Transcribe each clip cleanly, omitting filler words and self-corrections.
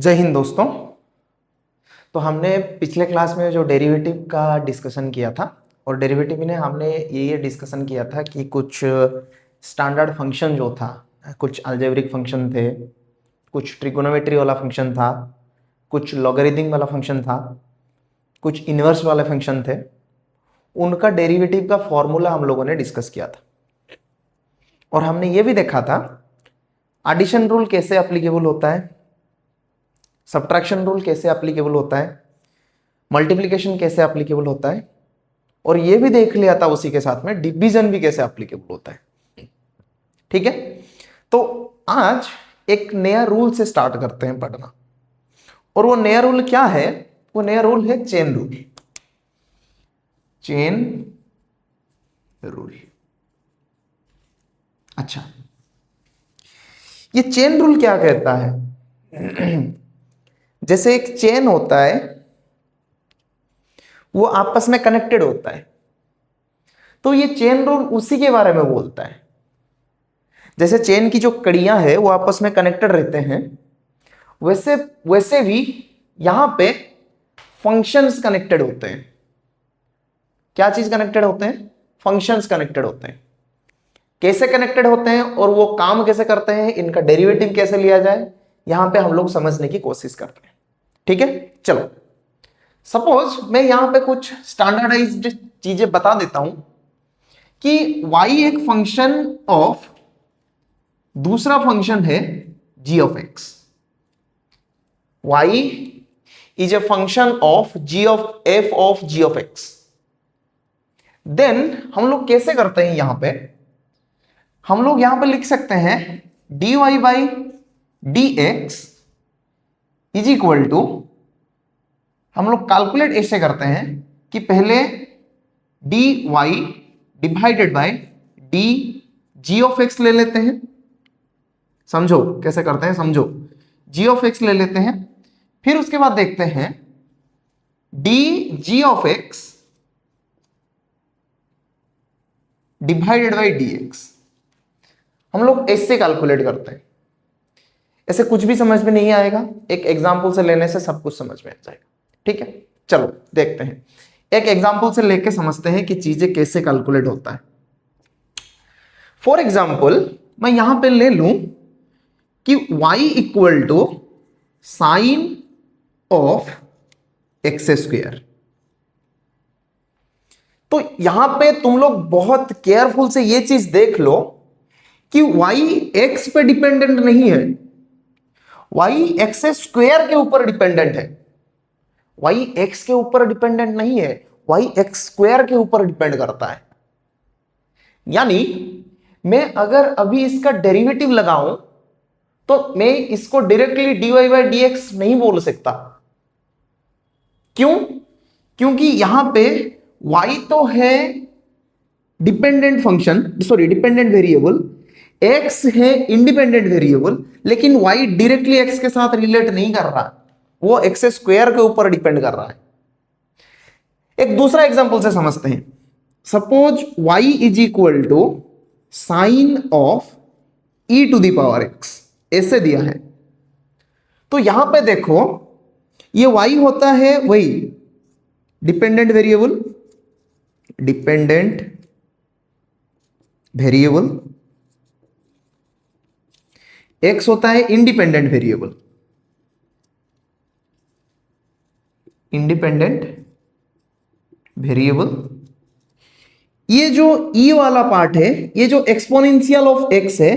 जय हिंद दोस्तों। तो हमने पिछले क्लास में जो डेरिवेटिव का डिस्कशन किया था और डेरिवेटिव में हमने ये डिस्कशन किया था कि कुछ स्टैंडर्ड फंक्शन जो था, कुछ अलजेब्रिक फंक्शन थे, कुछ ट्रिगोनोमेट्री वाला फंक्शन था, कुछ लॉगरिथम वाला फंक्शन था, कुछ इन्वर्स वाले फंक्शन थे, उनका डेरिवेटिव का फॉर्मूला हम लोगों ने डिस्कस किया था। और हमने ये भी देखा था एडिशन रूल कैसे एप्लीकेबल होता है, सब्ट्रैक्शन रूल कैसे एप्लीकेबल होता है, मल्टीप्लिकेशन कैसे एप्लीकेबल होता है, और ये भी देख लिया था उसी के साथ में डिवीजन भी कैसे एप्लीकेबल होता है। ठीक है, तो आज एक नया रूल से स्टार्ट करते हैं पढ़ना। और वो नया रूल क्या है? वो नया रूल है चेन रूल। Chain rule. अच्छा, ये चेन रूल क्या कहता है? जैसे एक चेन होता है, वो आपस में कनेक्टेड होता है, तो ये चेन रूल उसी के बारे में बोलता है। जैसे चेन की जो कड़ियां हैं वो आपस में कनेक्टेड रहते हैं, वैसे भी यहां पे फंक्शंस कनेक्टेड होते हैं। क्या चीज कनेक्टेड होते हैं? फंक्शंस कनेक्टेड होते हैं। कैसे कनेक्टेड होते हैं और वो काम कैसे करते हैं, इनका डेरिवेटिव कैसे लिया जाए, यहां पे हम लोग समझने की कोशिश करते हैं। ठीक है, चलो सपोज मैं यहां पे कुछ स्टैंडर्डाइज्ड चीजें बता देता हूं कि y एक फंक्शन ऑफ दूसरा फंक्शन है g of x। y is a function of f of g of x। Then हम लोग कैसे करते हैं, यहां पे हम लोग यहां पे लिख सकते हैं dy by dx is equal to, हम लोग कैलकुलेट ऐसे करते हैं कि पहले dy divided by d g of x ले लेते हैं। समझो कैसे करते हैं, समझो। g ऑफ x ले लेते हैं, फिर उसके बाद देखते हैं D g of x divided by d x. हम लोग ऐसे कैलकुलेट करते हैं। ऐसे कुछ भी समझ में नहीं आएगा, एक एग्जाम्पल से लेने से सब कुछ समझ में आ जाएगा। ठीक है, चलो देखते हैं, एक एग्जाम्पल से लेके समझते हैं कि चीजें कैसे कैलकुलेट होता है। फॉर एग्जाम्पल मैं यहां पे ले लूं कि y equal to sine of x square. तो यहां पे तुम लोग बहुत केयरफुल से ये चीज देख लो कि y x पे डिपेंडेंट नहीं है, y एक्स स्क्वायर के ऊपर डिपेंडेंट है। y x के ऊपर डिपेंडेंट नहीं है, y एक्स स्क्वायर के ऊपर डिपेंड करता है। यानी मैं अगर अभी इसका डेरिवेटिव लगाऊं तो मैं इसको डायरेक्टली dy बाई dx नहीं बोल सकता। क्यों? क्योंकि यहां पे y तो है dependent function, sorry dependent variable, x है इंडिपेंडेंट वेरिएबल, लेकिन y डायरेक्टली x के साथ रिलेट नहीं कर रहा, वो एक्स स्क्वायर के ऊपर डिपेंड कर रहा है। एक दूसरा एग्जांपल से समझते हैं। Suppose y is equal to sine of e to the power x, ऐसे दिया है। तो यहां पे देखो ये y होता है वही डिपेंडेंट वेरिएबल, x होता है इंडिपेंडेंट वेरिएबल, ये जो e वाला पार्ट है, ये जो एक्सपोनेंशियल ऑफ x है,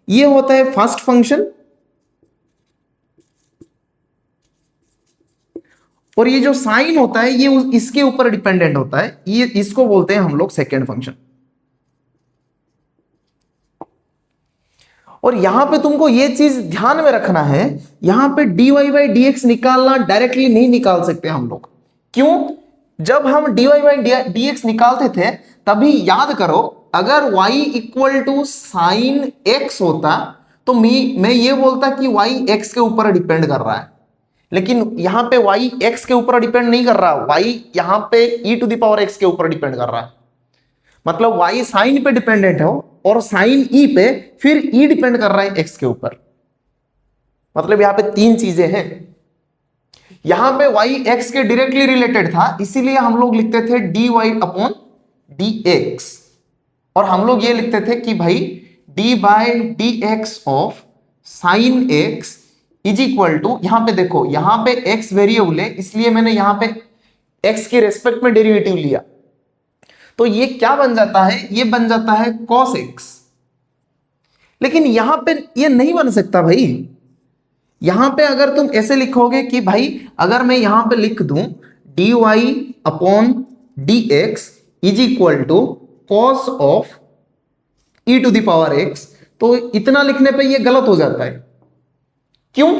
ये होता है फर्स्ट फंक्शन, और ये जो साइन होता है ये इसके ऊपर डिपेंडेंट होता है, ये इसको बोलते हैं हम लोग सेकेंड फंक्शन। और यहां पे तुमको ये चीज ध्यान में रखना है, यहां पे dy बाई dx निकालना डायरेक्टली नहीं निकाल सकते हम लोग। क्यों? जब हम dy बाई dx निकालते थे तभी याद करो, अगर y equal to sine x होता तो मैं ये बोलता कि y x के ऊपर डिपेंड कर रहा है, लेकिन यहां पे y x के ऊपर डिपेंड नहीं कर रहा, y यहां पे e to the power x के ऊपर डिपेंड कर रहा है। मतलब y साइन पे डिपेंडेंट हो और साइन e पे, फिर e डिपेंड कर रहा है x के ऊपर। मतलब यहां पे तीन चीजें हैं, यहां पे y x के डायरेक्टली रिलेटेड था, इसीलिए हम लोग लिखते थे dy अपॉन dx, और हम लोग ये लिखते थे कि भाई d by d x of sine x is equal to, यहां पे देखो यहां पे x वेरिएबल है, इसलिए मैंने यहां पे x के रेस्पेक्ट में डेरिवेटिव लिया, तो ये क्या बन जाता है, ये बन जाता है cos x। लेकिन यहां पे ये नहीं बन सकता भाई, यहां पे अगर तुम ऐसे लिखोगे कि भाई अगर मैं यहां पे लिख दूं dy upon d x is equal to cos of e to the power x, तो इतना लिखने पे ये गलत हो जाता है। क्यों?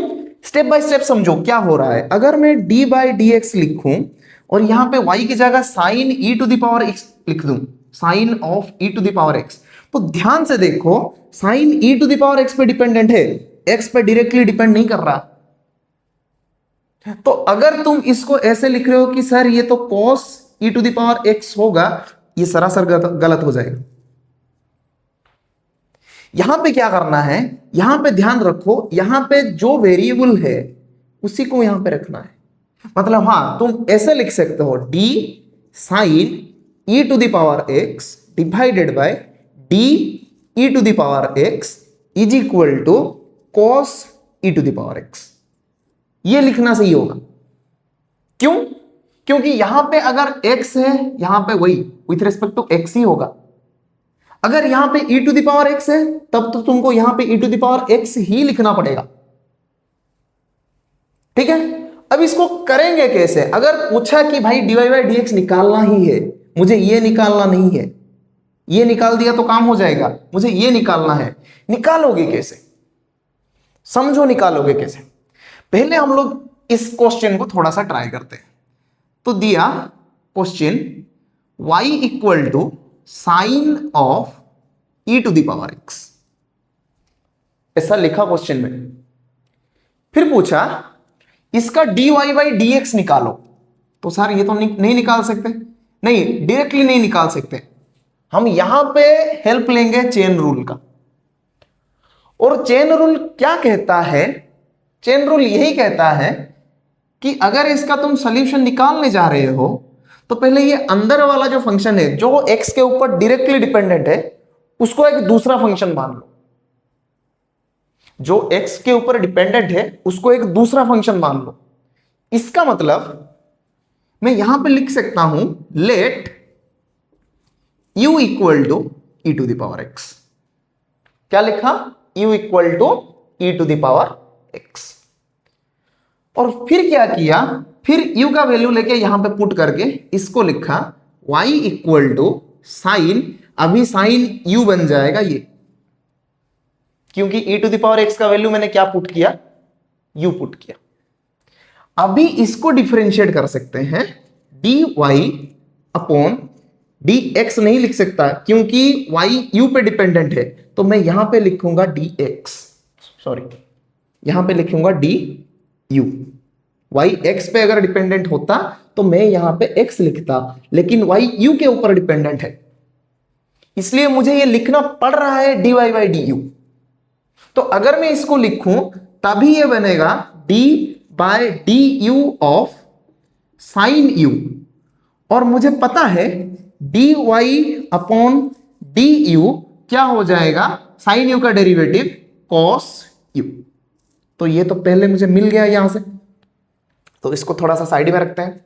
स्टेप बाय स्टेप समझो क्या हो रहा है। अगर मैं d बाई डी एक्स लिखूं और यहां पे y की जगह sine e to the power x लिख दूं, sine of e to the power x, तो ध्यान से देखो sine e to the power x पे डिपेंडेंट है, x पे डायरेक्टली डिपेंड नहीं कर रहा। तो अगर तुम इसको ऐसे लिख रहे हो कि सर ये तो cos e to the power x होगा, ये सरासर गलत हो जाएगा। यहां पे क्या करना है, यहां पे ध्यान रखो, यहां पे जो वेरिएबल है उसी को यहां पे रखना है। मतलब हाँ, तुम ऐसे लिख सकते हो d sine e to the power x divided by d e to the power x is equal to cos e to the power x। ये लिखना सही होगा। क्यों? क्योंकि यहां पे अगर x है, यहां पे वही विथ रिस्पेक्ट टू x ही होगा। अगर यहां पे e to the power x है, तब तो तुमको यहां पे e to the power x ही लिखना पड़ेगा। ठीक है, अब इसको करेंगे कैसे? अगर पूछा कि भाई dy बाई डी एक्स निकालना ही है, मुझे ये निकालना नहीं है, ये निकाल दिया तो काम हो जाएगा, मुझे ये निकालना है, निकालोगे कैसे? समझो निकालोगे कैसे। पहले हम लोग इस क्वेश्चन को थोड़ा सा ट्राई करते हैं। तो दिया question y equal to sine of e to the power x, ऐसा लिखा क्वेश्चन में। फिर पूछा इसका dy बाई डी एक्स निकालो, तो सर ये तो नहीं निकाल सकते, नहीं डायरेक्टली नहीं निकाल सकते, हम यहां पे हेल्प लेंगे चेन रूल का। और चेन रूल क्या कहता है? चेन रूल यही कहता है कि अगर इसका तुम सॉल्यूशन निकालने जा रहे हो, तो पहले ये अंदर वाला जो फंक्शन है जो x के ऊपर डायरेक्टली डिपेंडेंट है, उसको एक दूसरा फंक्शन मान लो। जो x के ऊपर डिपेंडेंट है उसको एक दूसरा फंक्शन मान लो। इसका मतलब मैं यहां पे लिख सकता हूं let u equal to e to the power x। क्या लिखा? u equal to e to the power x। और फिर क्या किया, फिर u का वैल्यू लेके यहां पे पुट करके इसको लिखा y इक्वल टू साइन, अभी साइन u बन जाएगा ये, क्योंकि e to the power x का वैल्यू मैंने क्या पुट किया? u पुट किया। अभी इसको डिफरेंशिएट कर सकते हैं, dy अपॉन dx नहीं लिख सकता क्योंकि y u पे डिपेंडेंट है, तो मैं यहां पे लिखूंगा dx, सॉरी यहां पे लिखूंगा du। y x पे अगर डिपेंडेंट होता तो मैं यहां पे x लिखता, लेकिन y u के ऊपर डिपेंडेंट है, इसलिए मुझे ये लिखना पड़ रहा है dy बाई डी यू। तो अगर मैं इसको लिखूं तभी ये बनेगा d by d u of sine u, और मुझे पता है dy अपॉन डी यू क्या हो जाएगा? साइन u का डेरिवेटिव cos u। तो ये तो पहले मुझे मिल गया यहां से, तो इसको थोड़ा सा साइड में रखते हैं।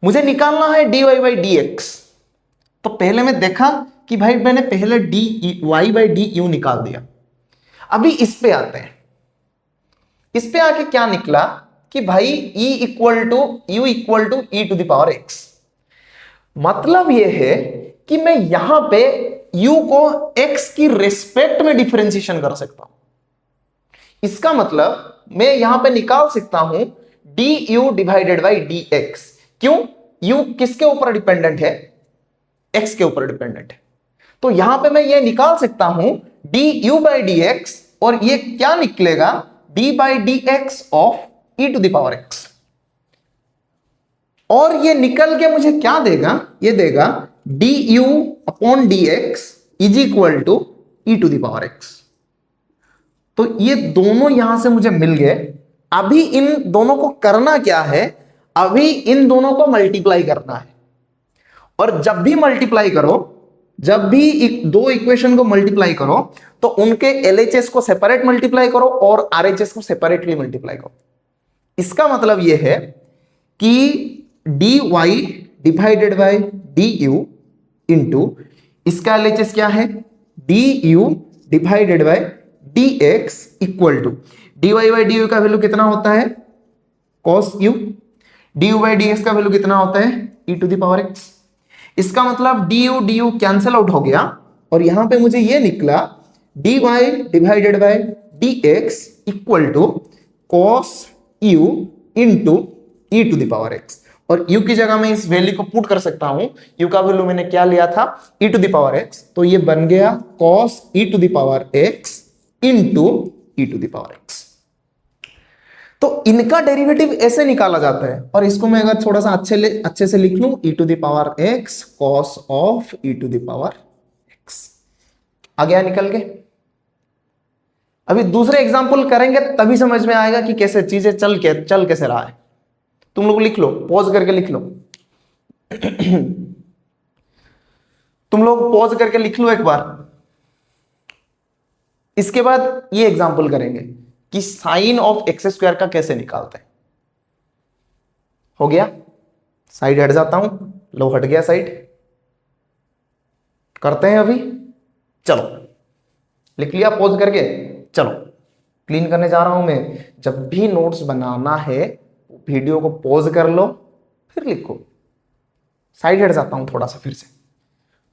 मुझे निकालना है dy बाई डी एक्स। तो पहले मैं देखा कि भाई मैंने पहले dy बाई डी यू निकाल दिया। अभी इस पे आते हैं। इस पे आके क्या निकला कि भाई e equal to u equal to e to the power x। मतलब यह है कि मैं यहां पे u को x की रेस्पेक्ट में डिफरेंशिएशन कर सकता हूं। इसका मतलब मैं यहां पे निकाल सकता हूं du डिवाइडेड बाई dx। क्यों? u किसके ऊपर डिपेंडेंट है? x के ऊपर डिपेंडेंट है। तो यहां पे मैं ये निकाल सकता हूं du बाई dx, और ये क्या निकलेगा? d by d x of e to the power x। और ये निकल के मुझे क्या देगा? ये देगा du upon dx is equal to e to the power x। तो ये दोनों यहां से मुझे मिल गए, अभी इन दोनों को करना क्या है, अभी इन दोनों को मल्टीप्लाई करना है। और जब भी मल्टीप्लाई करो, जब भी दो इक्वेशन को मल्टीप्लाई करो तो उनके एलएचएस को सेपरेट मल्टीप्लाई करो और आरएचएस को सेपरेटली मल्टीप्लाई करो। इसका मतलब यह है कि dy divided by du into इसका एलएचएस क्या है, du divided by dx equal to dy by du का वैल्यू कितना होता है, cos u, du by dx का वैल्यू कितना होता है, e to the power x। इसका मतलब du कैंसिल आउट हो गया और यहां पे मुझे ये निकला dy divided by dx equal to cos u into e to the power x। और u की जगह मैं इस वैल्यू को पुट कर सकता हूं, u का वैल्यू मैंने क्या लिया था, e to the power x, तो ये बन गया cos e to the power x into e to the power x। तो इनका डेरिवेटिव ऐसे निकाला जाता है। और इसको मैं अगर थोड़ा सा अच्छे से लिख लूं, e to the power x cos of e to the power x। आ गया निकल के। अभी दूसरे एग्जांपल करेंगे तभी समझ में आएगा कि कैसे चीजें चल कैसे रहा है। तुम लोग लिख लो, पॉज करके लिख लो तुम लोग पॉज करके लिख लो एक बार। इसके बाद ये एग्जांपल करेंगे कि साइन ऑफ एक्स स्क्वायर का कैसे निकालते हैं। हो गया, साइड हट जाता हूं, लो हट गया साइड। करते हैं अभी, चलो लिख लिया पॉज करके, चलो क्लीन करने जा रहा हूं मैं। जब भी नोट्स बनाना है वीडियो को पॉज कर लो फिर लिखो। साइड हट जाता हूं थोड़ा सा, फिर से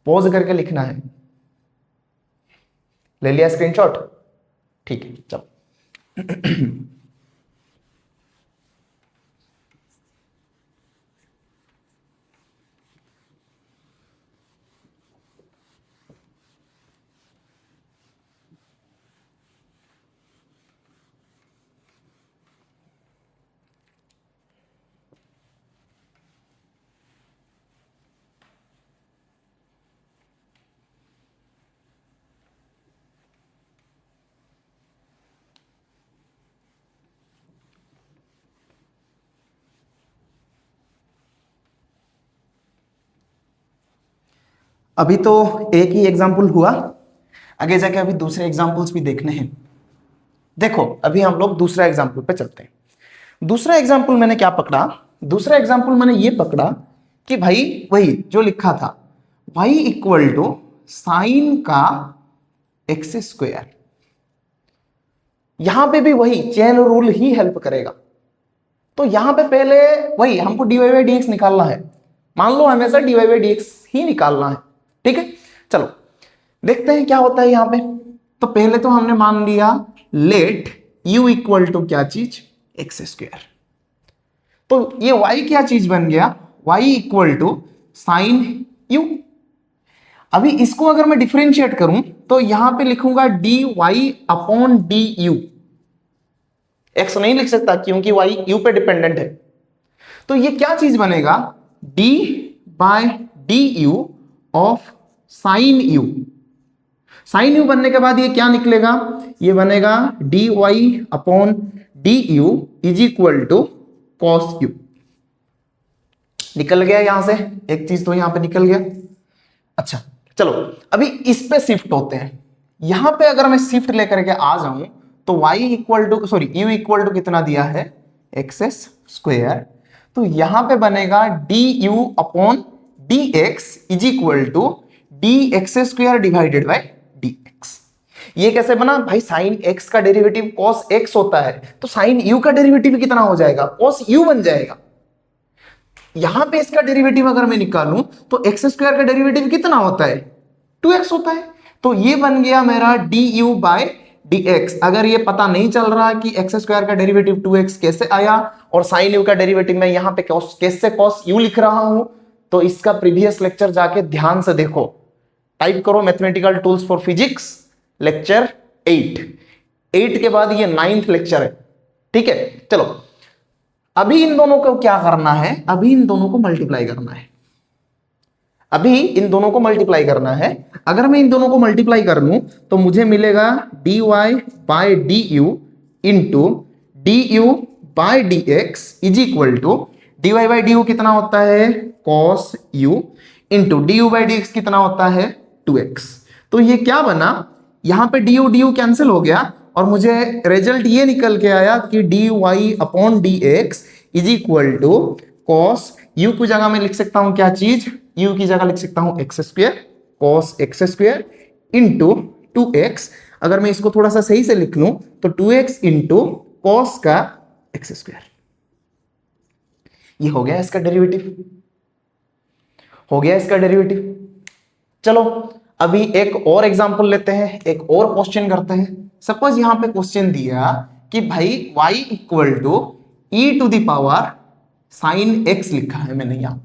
पॉज करके लिखना है। ले लिया स्क्रीनशॉट, ठीक है चलो अभी तो एक ही एग्जाम्पल हुआ, आगे जाके अभी दूसरे एग्जाम्पल्स भी देखने हैं। देखो अभी हम लोग दूसरा एग्जाम्पल पे चलते हैं। दूसरा एग्जाम्पल मैंने क्या पकड़ा, दूसरा एग्जाम्पल मैंने ये पकड़ा कि भाई वही जो लिखा था y इक्वल टू साइन का एक्स स्क्वायर। यहां पे भी वही चेन रूल ही हेल्प करेगा। तो यहां पे पहले वही हमको dy बाई dx निकालना है। मान लो हमेशा dy बाई dx ही निकालना है, ठीक है। चलो देखते हैं क्या होता है यहां पे। तो पहले तो हमने मान लिया लेट u इक्वल टू क्या चीज, एक्स स्क्वायर। तो ये y क्या चीज बन गया, y equal to sine u। अभी इसको अगर मैं डिफरेंशिएट करूं तो यहां पे लिखूंगा dy अपॉन du। x नहीं लिख सकता क्योंकि y u पे डिपेंडेंट है। तो ये क्या चीज बनेगा, d by du of sine u। Sine u बनने के बाद ये क्या निकलेगा, ये बनेगा dy upon du is equal to cos u। निकल गया यहां से एक चीज, तो यहां पे निकल गया। अच्छा चलो अभी इस पे शिफ्ट होते हैं। यहां पे अगर मैं शिफ्ट लेकर के आ जाऊं तो y equal to u equal to कितना दिया है, एक्स स्क्वायर। तो यहां पे बनेगा du upon dx is equal to dx square divided by dx। ये कैसे बना भाई, साइन x का डेरिवेटिव cos x होता है, तो साइन u का डेरिवेटिव कितना हो जाएगा, cos u बन जाएगा। यहां पे इसका डेरिवेटिव अगर मैं निकालूं तो एक्स स्क्वायर का डेरिवेटिव कितना होता है, 2x होता है। तो ये बन गया मेरा du बाय dx। अगर ये पता नहीं चल रहा कि एक्स स्क्वायर का डेरिवेटिव 2x कैसे आया और साइन u का डेरिवेटिव मैं यहां पे कैसे cos u लिख रहा हूं, तो इसका प्रीवियस लेक्चर जाके ध्यान से देखो। टाइप करो mathematical tools for physics lecture 8 के बाद ये 9th लेक्चर है, ठीक है। चलो अभी इन दोनों को क्या करना है, अभी इन दोनों को मल्टीप्लाई करना है। अभी इन दोनों को मल्टीप्लाई करना है। अगर मैं इन दोनों को मल्टीप्लाई कर लूं तो मुझे मिलेगा dy by du into d u by d x is equal to d y by d u कितना होता है cos u into d u by d x कितना होता है 2x। तो ये क्या बना, यहां पे डी यू कैंसिल हो गया और मुझे रिजल्ट ये निकल के आया कि d y upon d x is equal to cos u की जगह में लिख सकता हूं क्या चीज, यू की जगह लिख सकता हूं x square cos x square into 2x। अगर मैं इसको थोड़ा सा सही से लिख लूं तो 2x इंटू कॉस का एक्स स्क्वायर। ये हो गया इसका डेरिवेटिव, हो गया इसका डेरिवेटिव। चलो अभी एक और एग्जांपल लेते हैं, एक और क्वेश्चन करते हैं। सपोज यहां पे क्वेश्चन दिया कि भाई y equal to e to the power sine x लिखा है मैंने यहां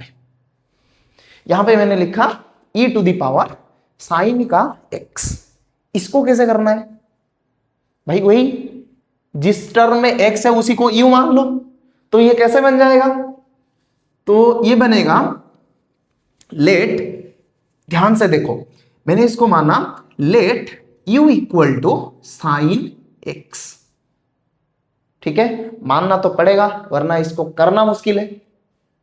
पे मैंने लिखा e to the power sine का x। इसको कैसे करना है भाई, वही जिस टर्म में x है उसी को u मान लो। तो ये कैसे बन जाएगा, तो ये बनेगा लेट, ध्यान से देखो मैंने इसको माना let u equal to sine x। ठीक है, मानना तो पड़ेगा वरना इसको करना मुश्किल है।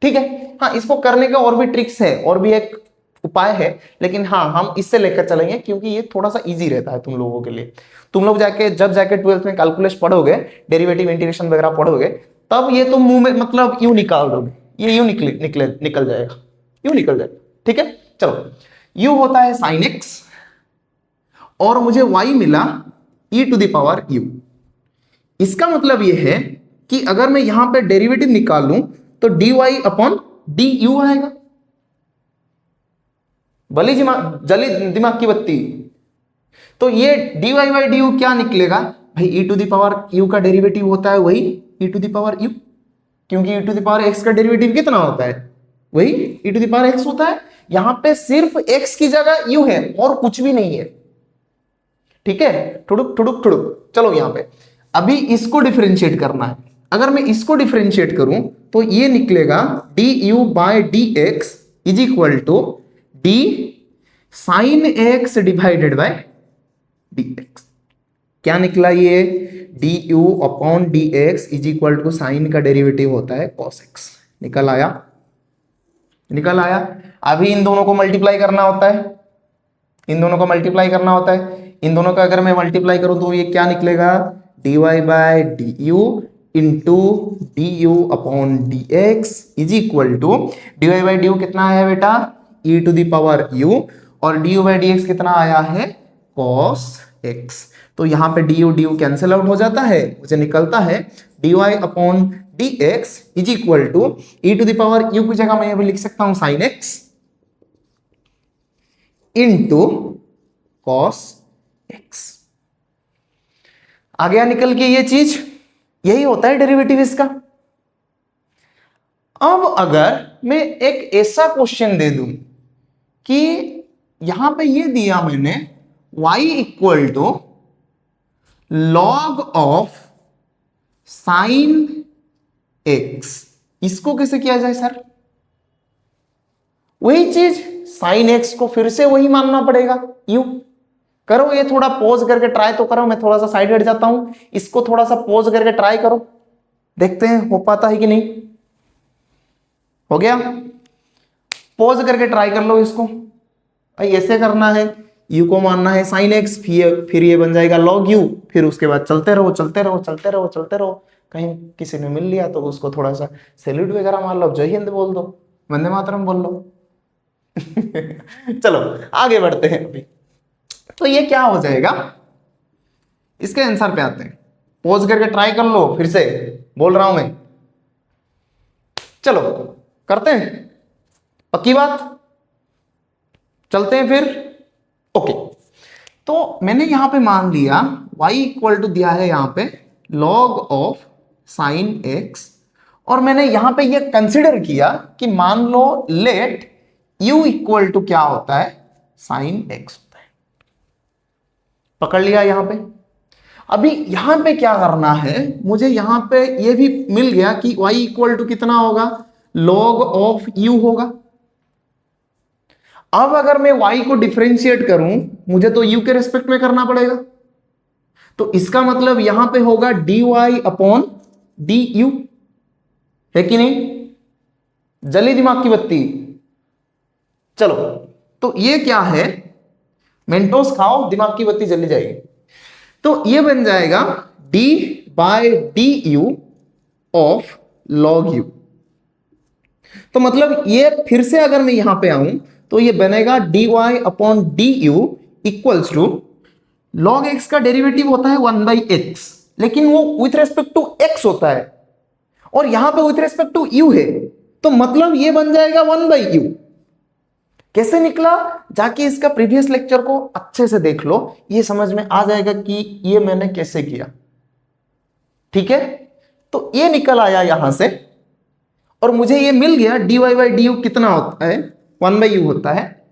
ठीक है, हाँ इसको करने के और भी ट्रिक्स है और भी एक उपाय है, लेकिन हाँ हम इससे लेकर चलेंगे क्योंकि ये थोड़ा सा इजी रहता है तुम लोगों के लिए। तुम लोग जब जाके 12th में कैलकुलस पढ़ोगे, डेरिवेटिव इंटीग्रेशन वगैरह पढ़ोगे, तब ये तुम मुंह में मतलब यूं निकाल दोगे, ये यूं निकल जाएगा, यूं निकल जाएगा। ठीक है, चलो u होता है साइन x और मुझे y मिला e to the power u। इसका मतलब ये है कि अगर मैं यहां पे डेरिवेटिव निकालूं तो dy अपॉन du आएगा। भली जली दिमाग की बत्ती। तो ये dy बाई du क्या निकलेगा भाई, e to the power u का डेरिवेटिव होता है वही e to the power u, क्योंकि e to the power x का डेरिवेटिव कितना होता है, वही e to the power x होता है। यहां पे सिर्फ x की जगह u है और कुछ भी नहीं है। ठीक है, ठुड़ुक ठुड़ुक ठुड़ुक। चलो यहां पे अभी इसको डिफरेंशिएट करना है। अगर मैं इसको डिफरेंशिएट करूं तो ये निकलेगा d u by d x is equal to d sine x divided by d x. क्या निकला ये, d u upon d x is equal to sine का डेरिवेटिव होता है कॉस एक्स। निकल आया, निकल आया। अभी इन दोनों को मल्टीप्लाई करना होता है, इन दोनों को मल्टीप्लाई करना होता है। इन दोनों का अगर मैं मल्टीप्लाई करूं तो ये क्या निकलेगा, d y by d u into d u upon d x is equal to d y by d u कितना आया बेटा, e to the power u, और d u by d x कितना आया है कॉस एक्स। तो यहां पे डी यू कैंसिल आउट हो जाता है, मुझे निकलता है d y upon d x is equal to e to the power u की जगह मैं भी लिख सकता हूं sine x into cos x. आ गया निकल के ये चीज, यही होता है डेरिवेटिव इसका। अब अगर मैं एक ऐसा क्वेश्चन दे दूं कि यहां पे ये दिया मैंने y equal to log of sine x, इसको कैसे किया जाए सर, वही चीज साइन x को फिर से वही मानना पड़ेगा u। करो ये थोड़ा पॉज करके ट्राई तो करो, मैं थोड़ा सा साइड हट जाता हूं, इसको थोड़ा सा पॉज करके ट्राई करो, देखते हैं हो पाता है कि नहीं। हो गया, पॉज करके ट्राई कर लो इसको। भाई ऐसे करना है, u को मानना है साइन x, फिर ये बन जाएगा log u, फिर उसके बाद चलते रहो चलते रहो चलते रहो चलते रहो। कहीं किसी ने मिल लिया तो उसको थोड़ा सा सैल्यूट वगैरह मार लो, जय हिंद बोल दो, वंदे मातरम बोल लो। चलो आगे बढ़ते हैं। अभी तो ये क्या हो जाएगा, इसके आंसर पे आते हैं। पॉज करके ट्राई कर लो, फिर से बोल रहा हूं मैं। चलो करते हैं, पक्की बात, चलते हैं फिर। ओके, तो मैंने यहां पे मान लिया y इक्वल टू दिया है यहां पे log ऑफ साइन x, और मैंने यहां पे ये कंसिडर किया कि मान लो लेट u इक्वल टू क्या होता है, साइन x होता है। पकड़ लिया यहां पे। अभी यहां पे क्या करना है, मुझे यहां पे ये भी मिल गया कि y इक्वल टू कितना होगा, log ऑफ u होगा। अब अगर मैं y को डिफरेंशिएट करूं, मुझे तो u के रेस्पेक्ट में करना पड़ेगा, तो इसका मतलब यहां पे होगा dy अपॉन डी यू, है कि नहीं? जली दिमाग की बत्ती। चलो, तो ये क्या है, मेंटोस खाओ दिमाग की बत्ती जली जाएगी। तो ये बन जाएगा d by d u of log u. तो मतलब ये फिर से अगर मैं यहां पे आऊं तो ये बनेगा d y upon d u equals to log x का डेरिवेटिव होता है 1/x, लेकिन वो विथ रेस्पेक्ट टू x होता है और यहां पे विथ रेस्पेक्ट टू u है, तो मतलब ये बन जाएगा 1/u। कैसे निकला, जाके इसका प्रीवियस लेक्चर को अच्छे से देख लो, ये समझ में आ जाएगा कि ये मैंने कैसे किया। ठीक है, तो ये निकल आया यहां से और मुझे ये मिल गया dy बाई डी यू कितना होता है, 1/u होता है।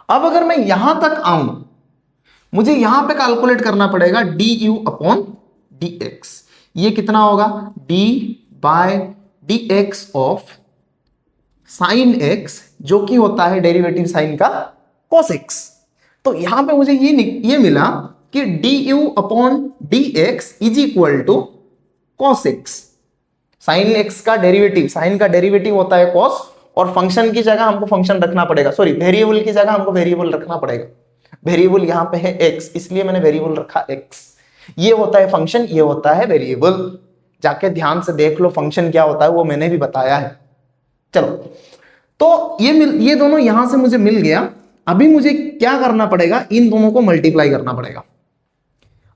अब अगर मैं यहां तक आऊं, मुझे यहां पे कैलकुलेट करना पड़ेगा d u upon d x. ये कितना होगा, d by d x of sine x, जो कि होता है डेरिवेटिव साइन का कॉस एक्स। तो यहां पे मुझे ये मिला कि d u upon d x is equal to cos x. Sine x का डेरिवेटिव, साइन का डेरिवेटिव होता है कॉस, और फंक्शन की जगह हमको फंक्शन रखना पड़ेगा, सॉरी वेरिएबल की जगह हमको वेरिएबल रखना पड़ेगा। वेरिएबल यहां पे है x, इसलिए मैंने वेरिएबल रखा x। ये होता है फंक्शन, ये होता है वेरिएबल। जाके ध्यान से देख लो फंक्शन क्या होता है, वो मैंने भी बताया है। चलो, तो ये दोनों यहां से मुझे मिल गया। अभी मुझे क्या करना पड़ेगा, इन दोनों को मल्टीप्लाई करना पड़ेगा।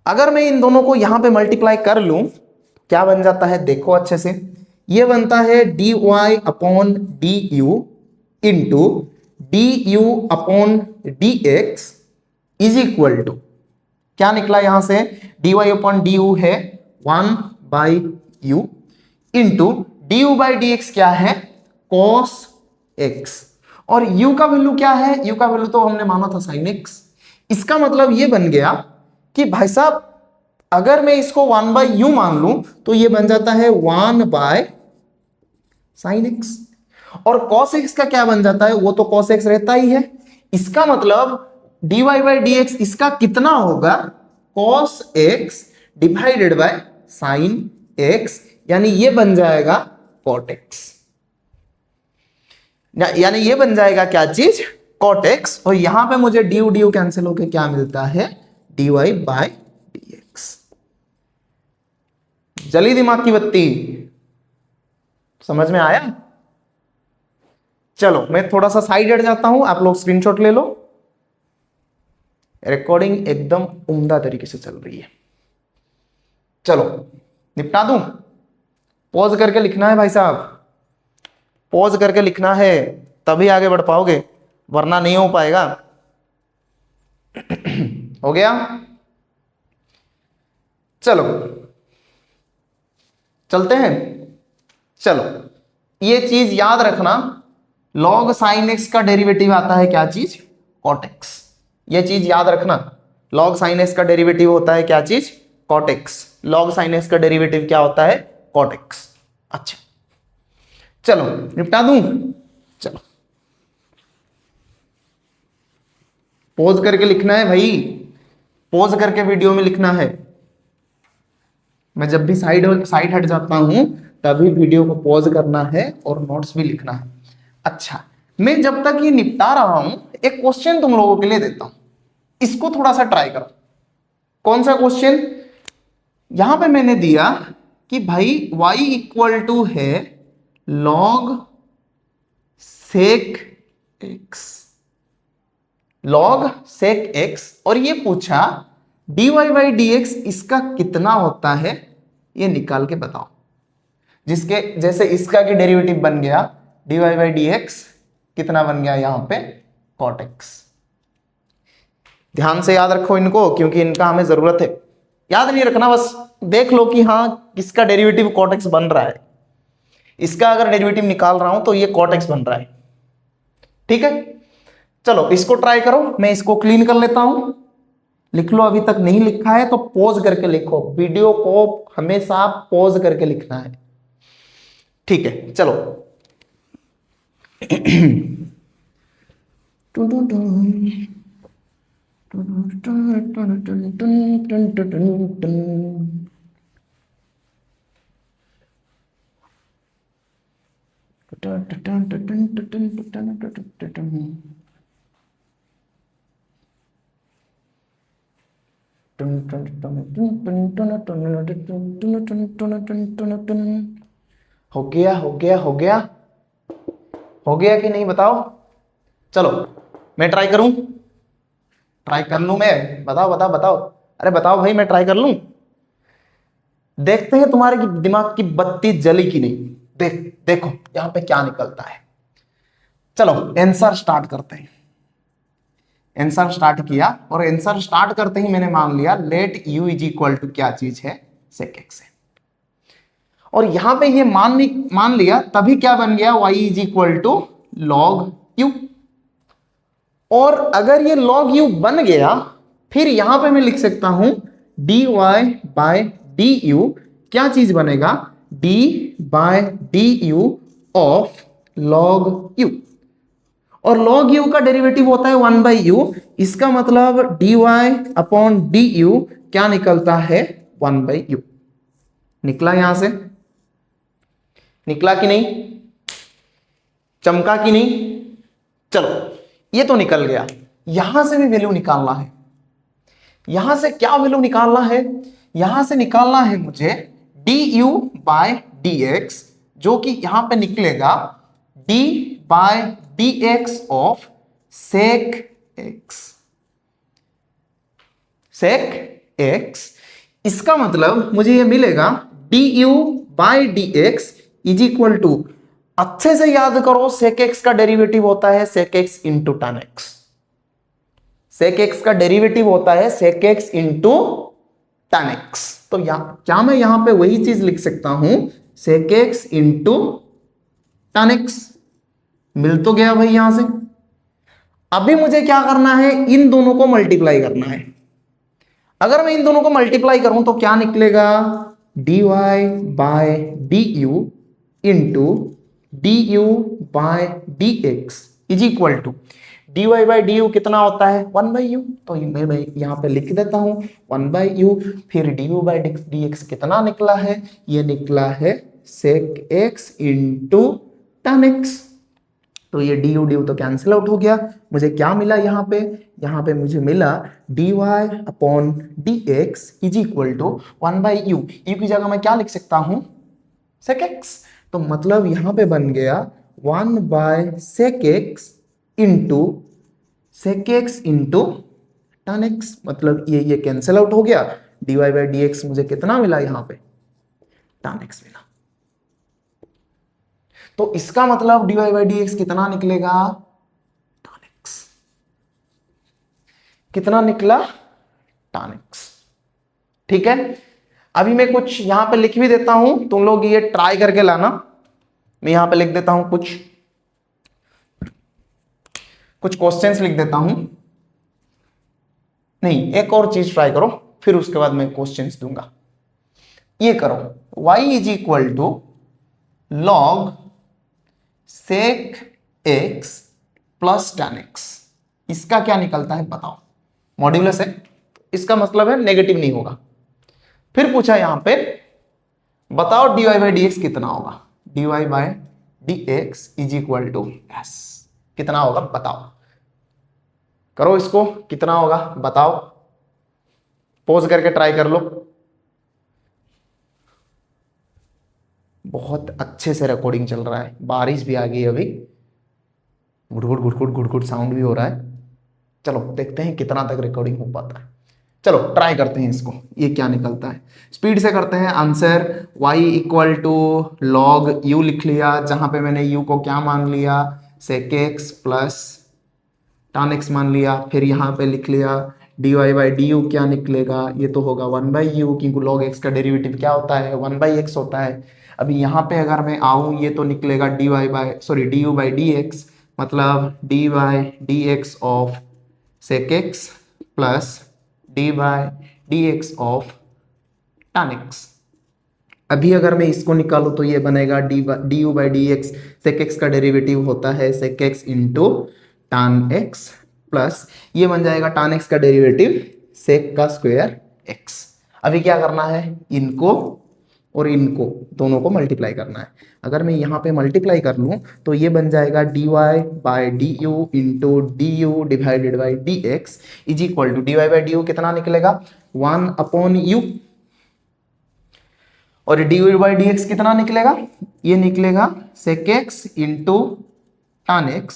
अगर मैं इन दोनों को यहां पे मल्टीप्लाई कर लूं, क्या बन जाता है देखो अच्छे से। ये बनता है d y upon d u into d u upon d x is equal to, क्या निकला यहां से, d y upon d u है 1/u into d u by d x क्या है, कॉस एक्स, और u का वैल्यू क्या है, u का वैल्यू तो हमने माना था साइन एक्स। इसका मतलब ये बन गया कि भाई साहब अगर मैं इसको 1/u मान लूं तो ये बन जाता है 1/sin x, और cos x का क्या बन जाता है, वो तो cos x रहता ही है। इसका मतलब dy बाई डी एक्स इसका कितना होगा, cos x divided bye sin x, यानी ये बन जाएगा cot x, यानी ये बन जाएगा क्या चीज, cot x। और यहां पे मुझे डी यू कैंसिल होके क्या मिलता है, dy बाय डी एक्स। जली दिमाग की बत्ती, समझ में आया? चलो मैं थोड़ा सा साइड हट जाता हूं, आप लोग स्क्रीनशॉट ले लो। रिकॉर्डिंग एकदम उम्दा तरीके से चल रही है। चलो निपटा दूं, पॉज करके लिखना है भाई साहब, पॉज करके लिखना है, तभी आगे बढ़ पाओगे, वरना नहीं हो पाएगा। हो गया? चलो चलते हैं। चलो ये चीज याद रखना, log sin x का डेरिवेटिव आता है क्या चीज, cot x। ये चीज याद रखना, log sin x का डेरिवेटिव होता है क्या चीज, cot x। log sin x का डेरिवेटिव क्या होता है, cot x। अच्छा चलो निपटा दूं, चलो पॉज करके लिखना है भाई, पॉज करके वीडियो में लिखना है। मैं जब भी साइड हट जाता हूं तभी वीडियो को पॉज करना है और नोट्स भी लिखना है। अच्छा, मैं जब तक ये निपटा रहा हूं एक क्वेश्चन तुम लोगों के लिए देता हूं, इसको थोड़ा सा ट्राई करो। कौन सा क्वेश्चन, यहां पे मैंने दिया कि भाई y इक्वल टू है log sec x, log sec x, और ये पूछा dy बाई डी एक्स इसका कितना होता है, ये निकाल के बताओ। जिसके जैसे इसका की डेरिवेटिव बन गया dy बाई डी एक्स, कितना बन गया यहां पे, cot x। ध्यान से याद रखो इनको, क्योंकि इनका हमें जरूरत है। याद नहीं रखना, बस देख लो कि हाँ किसका डेरिवेटिव cot x बन रहा है। इसका अगर डेरिवेटिव निकाल रहा हूं तो ये cot x बन रहा है। ठीक है, चलो इसको ट्राई करो, मैं इसको क्लीन कर लेता हूं। लिख लो, अभी तक नहीं लिखा है तो पॉज करके लिखो, वीडियो को हमेशा पॉज करके लिखना है। ठीक है चलो। हो गया हो गया हो गया हो गया कि नहीं बताओ। चलो मैं ट्राई करूं, ट्राई कर लूं मैं, बताओ बताओ बताओ, अरे बताओ भाई, मैं ट्राई कर लूं। देखते हैं तुम्हारे की दिमाग की बत्ती जली कि नहीं। देखो यहां पे क्या निकलता है। चलो आंसर स्टार्ट करते हैं। आंसर स्टार्ट किया और आंसर स्टार्ट करते ही मैंने मान लिया let u is equal to क्या चीज है, सेक एक्स है। और यहां पे ये मान लिया तभी क्या बन गया, y is equal to log u। और अगर ये log u बन गया फिर यहां पे मैं लिख सकता हूं dy बाय du क्या चीज बनेगा, d by du of log u। और log u का डेरिवेटिव होता है 1 बाई यू, इसका मतलब dy अपॉन du क्या निकलता है, 1 बाई यू। निकला यहां से, निकला कि नहीं, चमका कि नहीं। चलो ये तो निकल गया। यहां से भी वैल्यू निकालना है। यहां से क्या वैल्यू निकालना है, यहां से निकालना है मुझे du बाय dx, जो कि यहां पे निकलेगा d by dx of sec x। sec x, इसका मतलब मुझे ये मिलेगा du by dx is equal to, अच्छे से याद करो sec x का डेरिवेटिव होता है sec x into tan x। sec x का डेरिवेटिव होता है sec x into tan x। तो क्या मैं यहां पे वही चीज लिख सकता हूं, sec x into tan x। मिल तो गया भाई यहां से। अभी मुझे क्या करना है, इन दोनों को मल्टीप्लाई करना है। अगर मैं इन दोनों को मल्टीप्लाई करूं तो क्या निकलेगा, dy by du into du by dx is equal to, dy by du कितना होता है, 1 बाई यू। तो मैं यहां पे लिख देता हूं 1 बाई यू। फिर du बाई dx कितना निकला है, ये निकला है sec x into tan x। तो ये du तो कैंसिल आउट हो गया। मुझे क्या मिला यहाँ पे मुझे मिला dy upon dx is equal to 1 by u. U की जगह मैं क्या लिख सकता हूं, sec x। तो मतलब यहां पे बन गया 1 by sec x into sec x into tan x। मतलब ये कैंसिल आउट हो गया। dy बाई dx मुझे कितना मिला, यहां पे tan x मिला। तो इसका मतलब dy बाई dx कितना निकलेगा, tan x। कितना निकला, tan x। ठीक है, अभी मैं कुछ यहां पे लिख भी देता हूं, तुम लोग ये ट्राई करके लाना। मैं यहां पे लिख देता हूं कुछ क्वेश्चंस लिख देता हूं। नहीं, एक और चीज ट्राई करो, फिर उसके बाद मैं क्वेश्चंस दूंगा। ये करो, y is equal to log sec x plus tan x, इसका क्या निकलता है बताओ। मॉड्यूलस है, इसका मतलब है नेगेटिव नहीं होगा। फिर पूछा यहां पे बताओ dy बाई dx कितना होगा, dy by dx is equal to s कितना होगा बताओ। करो इसको, कितना होगा बताओ, पॉज करके ट्राई कर लो। बहुत अच्छे से रिकॉर्डिंग चल रहा है, बारिश भी आ गई अभी, घुटघुट घुटघुट घुटघुट साउंड भी हो रहा है। चलो देखते हैं कितना तक रिकॉर्डिंग हो पाता है। चलो ट्राई करते हैं इसको, ये क्या निकलता है। स्पीड से करते हैं answer. y equal to log u लिख लिया, जहां पे मैंने u को क्या मान लिया, sec x plus tan x मान लिया। फिर यहाँ पे लिख लिया dy बाई du क्या निकलेगा, ये तो होगा 1 बाई यू, क्योंकि log x का डेरिवेटिव क्या होता है, 1 बाई x होता है। अभी यहाँ पे अगर मैं आऊँ, ये तो निकलेगा du बाई dx, मतलब dy by dx of sec x plus D by dx of tan x। अभी अगर मैं इसको निकालूं तो ये बनेगा du by dx, sec x का डेरिवेटिव होता है sec x into tan x, plus ये बन जाएगा tan x का डेरिवेटिव sec का स्क्वायर x। अभी क्या करना है, इनको और इनको दोनों को मल्टीप्लाई करना है। अगर मैं यहाँ पे मल्टीप्लाई कर लूँ तो ये बन जाएगा dy by d u into d u divided by d x is equal to dy by d u कितना निकलेगा 1/u और d u by d x कितना निकलेगा, ये निकलेगा sec x into tan x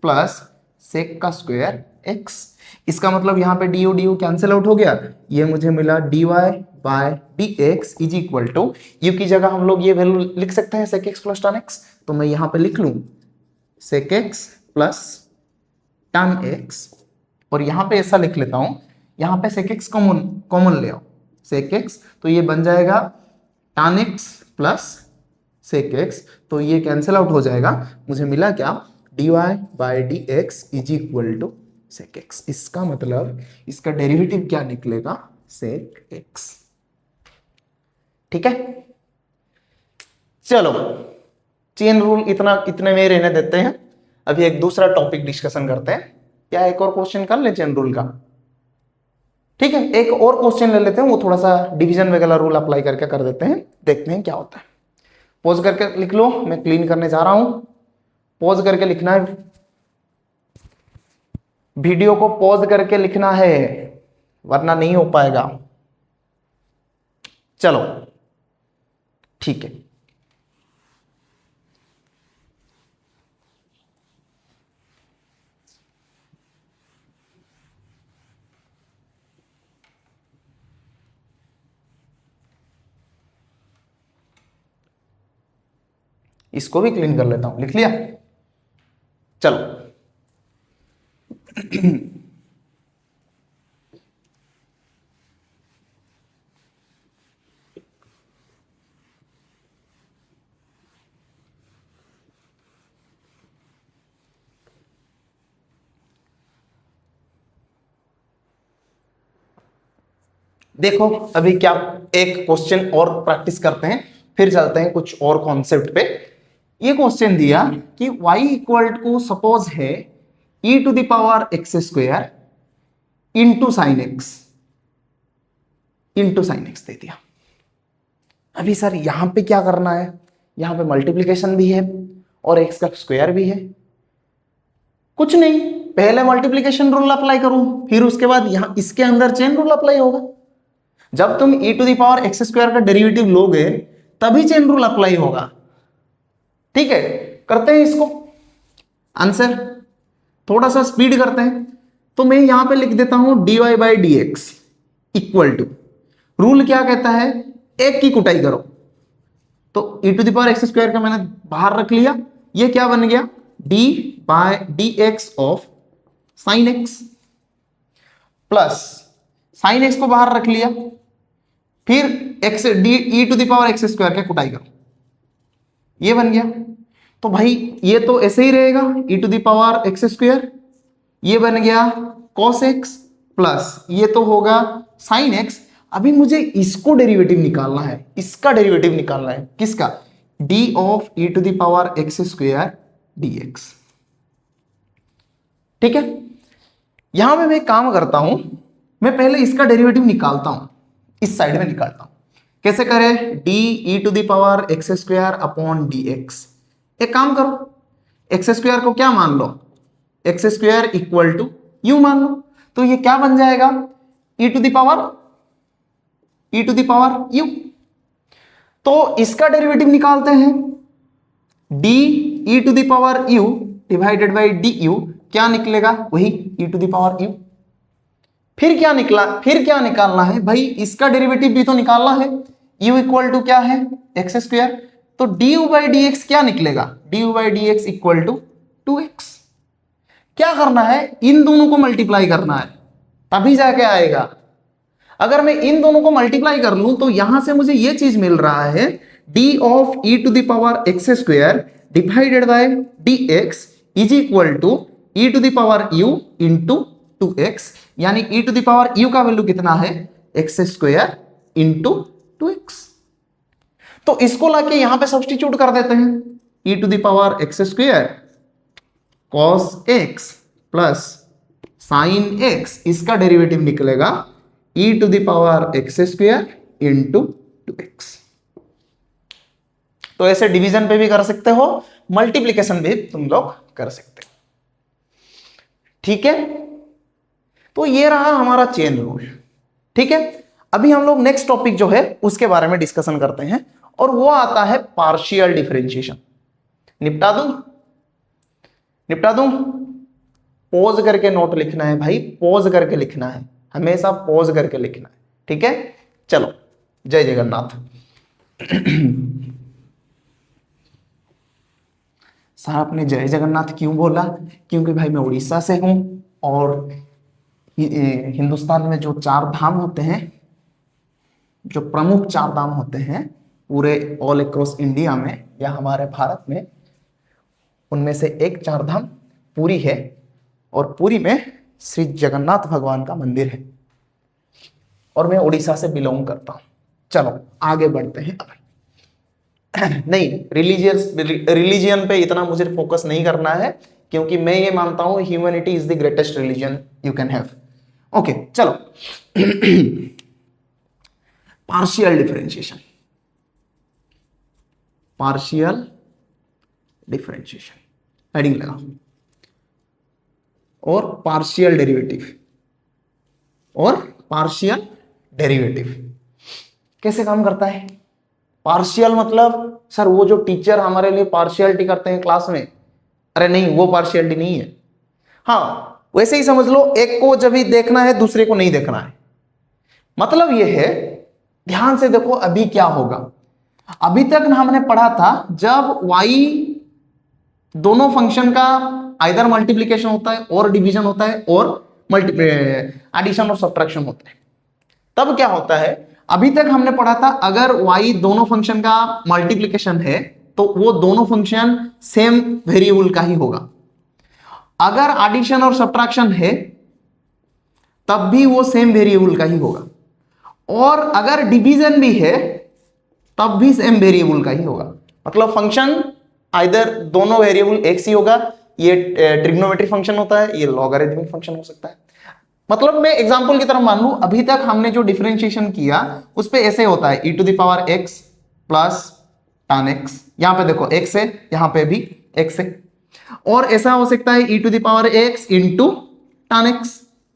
plus sec का square x। इसका मतलब यहाँ पे डी यू कैंसिल आउट हो गया, ये मुझे मिला dy by d x is equal to u की जगह हम लोग ये वैल्यू लिख सकते हैं sec x plus tan x, तो मैं यहाँ पे लिख लूँ sec x plus tan x और यहाँ पे ऐसा लिख लेता हूँ, यहाँ पे सेक एक्स कॉमन ले आओ सेक एक्स, तो ये बन जाएगा tan x plus sec x, तो ये कैंसिल आउट हो जाएगा, मुझे मिला क्या dy by d x is equal to sec x. इसका मतलब इसका डेरिवेटिव क्या निकलेगा सेक एक्स। ठीक है, चलो चेन रूल इतने में रहने देते हैं। अभी एक दूसरा टॉपिक डिस्कशन करते हैं। क्या एक और क्वेश्चन कर ले चेन रूल का? ठीक है, एक और क्वेश्चन ले लेते हैं, वो थोड़ा सा डिवीजन वगैरह रूल अप्लाई करके कर देते हैं, देखते हैं क्या होता है। पॉज करके लिख लो, मैं क्लीन करने जा रहा हूं। पॉज करके लिखना है, वीडियो को पॉज करके लिखना है वरना नहीं हो पाएगा। चलो ठीक है, इसको भी क्लीन कर लेता हूं। लिख लिया? चलो देखो अभी क्या एक क्वेश्चन और प्रैक्टिस करते हैं, फिर चलते हैं कुछ और कॉन्सेप्ट पे। ये क्वेश्चन दिया कि y इक्वल टू सपोज है e to the power x square into sine x दे दिया। अभी सर यहां पे क्या करना है? यहां पे मल्टीप्लीकेशन भी है और एक्स का स्क्वायर भी है। कुछ नहीं, पहले मल्टीप्लीकेशन रूल अप्लाई करूं, फिर उसके बाद यहां इसके अंदर चेन रूल अप्लाई होगा। जब तुम e to the power x square का डेरिवेटिव लोगे तभी चेन रूल अप्लाई होगा। ठीक है, करते हैं इसको आंसर, थोड़ा सा स्पीड करते हैं। तो मैं यहां पे लिख देता हूं dy by d x equal to, rule क्या कहता है, एक की कुटाई करो। तो e to the power x square का मैंने बाहर रख लिया, ये क्या बन गया d by d x of sine x plus sine x को बाहर रख लिया, फिर x d e to the power x square का कुटाई करो, ये बन गया। तो भाई ये तो ऐसे ही रहेगा e to the power x square, ये बन गया cos x प्लस ये तो होगा sin x। अभी मुझे इसको डेरिवेटिव निकालना है, इसका डेरिवेटिव निकालना है, किसका, d of e to the power x square dx। ठीक है, यहां पे मैं एक काम करता हूं, मैं पहले इसका डेरिवेटिव निकालता हूं, इस साइड में निकालता हूं। कैसे करें, d e to the power x square upon dx। एक काम करो, एक्स स्क्वायर को क्या मान लो, x square equal to u मान लो, तो ये क्या बन जाएगा e to the power u. तो इसका डेरिवेटिव निकालते हैं, d e to the power u divided by d u, क्या निकलेगा, वही e to the power u। फिर क्या निकालना है भाई, इसका डेरिवेटिव भी तो निकालना है, u इक्वल टू क्या है एक्स स्क्वायर, तो du बाई डी एक्स क्या निकलेगा, du by d x equal to 2x। क्या करना है, इन दोनों को मल्टीप्लाई करना है तभी जाके आएगा। अगर मैं इन दोनों को मल्टीप्लाई कर लूं तो यहां से मुझे ये चीज मिल रहा है d of e to the power x square divided by d x is equal to e to the power u into 2x, यानी e to the power u का वैल्यू कितना है एक्स स्क्वायर इंटू 2x। तो इसको लाके यहां पे substitute कर देते हैं, e to the power x square cos x plus sine x, इसका डेरिवेटिव निकलेगा e to the power x square into 2x। तो ऐसे डिवीजन पे भी कर सकते हो, मल्टीप्लिकेशन भी तुम लोग कर सकते हो। ठीक है, तो ये रहा हमारा चेन रूल। ठीक है, अभी हम लोग नेक्स्ट टॉपिक जो है उसके बारे में डिस्कशन करते हैं, और वो आता है पार्शियल डिफरेंशिएशन। निपटा दूं? पॉज करके नोट लिखना है भाई, पॉज करके लिखना है, हमेशा पॉज करके लिखना है। ठीक है, चलो, जय जगन्नाथ। साहब ने जय जगन्नाथ क्यों बोला? क्योंकि भाई मैं उड़ीसा से हूं, और हिंदुस्तान में जो चार धाम होते हैं, जो प्रमुख चार धाम होते हैं पूरे ऑल अक्रॉस इंडिया में या हमारे भारत में, उनमें से एक चार धाम पुरी है, और पुरी में श्री जगन्नाथ भगवान का मंदिर है, और मैं उड़ीसा से बिलोंग करता हूं। चलो आगे बढ़ते हैं। नहीं, रिलीजियन पे इतना मुझे फोकस नहीं करना है, क्योंकि मैं ये मानता हूं humanity is the greatest religion you can have. Okay, चलो। पार्शियल डिफरेंशिएशन, हेडिंग लगा, और पार्शियल डेरिवेटिव कैसे काम करता है? पार्शियल मतलब सर वो जो टीचर हमारे लिए पार्शियलिटी करते हैं क्लास में, अरे नहीं, वो पार्शियलिटी नहीं है। हाँ, वैसे ही समझ लो, एक को जब भी देखना है दूसरे को नहीं देखना है। मतलब ये है, ध्यान से देखो अभी क्या होगा। अभी तक हमने पढ़ा था जब y दोनों फंक्शन का आइदर मल्टीप्लिकेशन होता है और डिवीजन होता है और एडिशन और सब्ट्रैक्शन होता है, तब क्या होता है। अभी तक हमने पढ़ा था अगर y दोनों फंक्शन का मल्टीप्लिकेशन है तो वो दोनों फंक्शन सेम वेरिएबल का ही होगा। अगर एडिशन और सब्ट्रैक्शन है तब भी वो सेम वेरिएबल का ही होगा, और अगर डिवीजन भी है तब भी सेम वेरिएबल का ही होगा। मतलब फंक्शन आइदर दोनों वेरिएबल एक ही होगा, ये ट्रिग्नोमेट्रिक फंक्शन होता है, ये लॉगरिथमिक फंक्शन हो सकता है। मतलब मैं एग्जांपल की तरह मान लूं, अभी तक हमने जो डिफरेंशिएशन किया उस पे ऐसे होता है e⁻x प्लस tan x, यहां पे देखो x है, यहां पे भी x है, और ऐसा हो सकता है e⁻x इंटू tan x,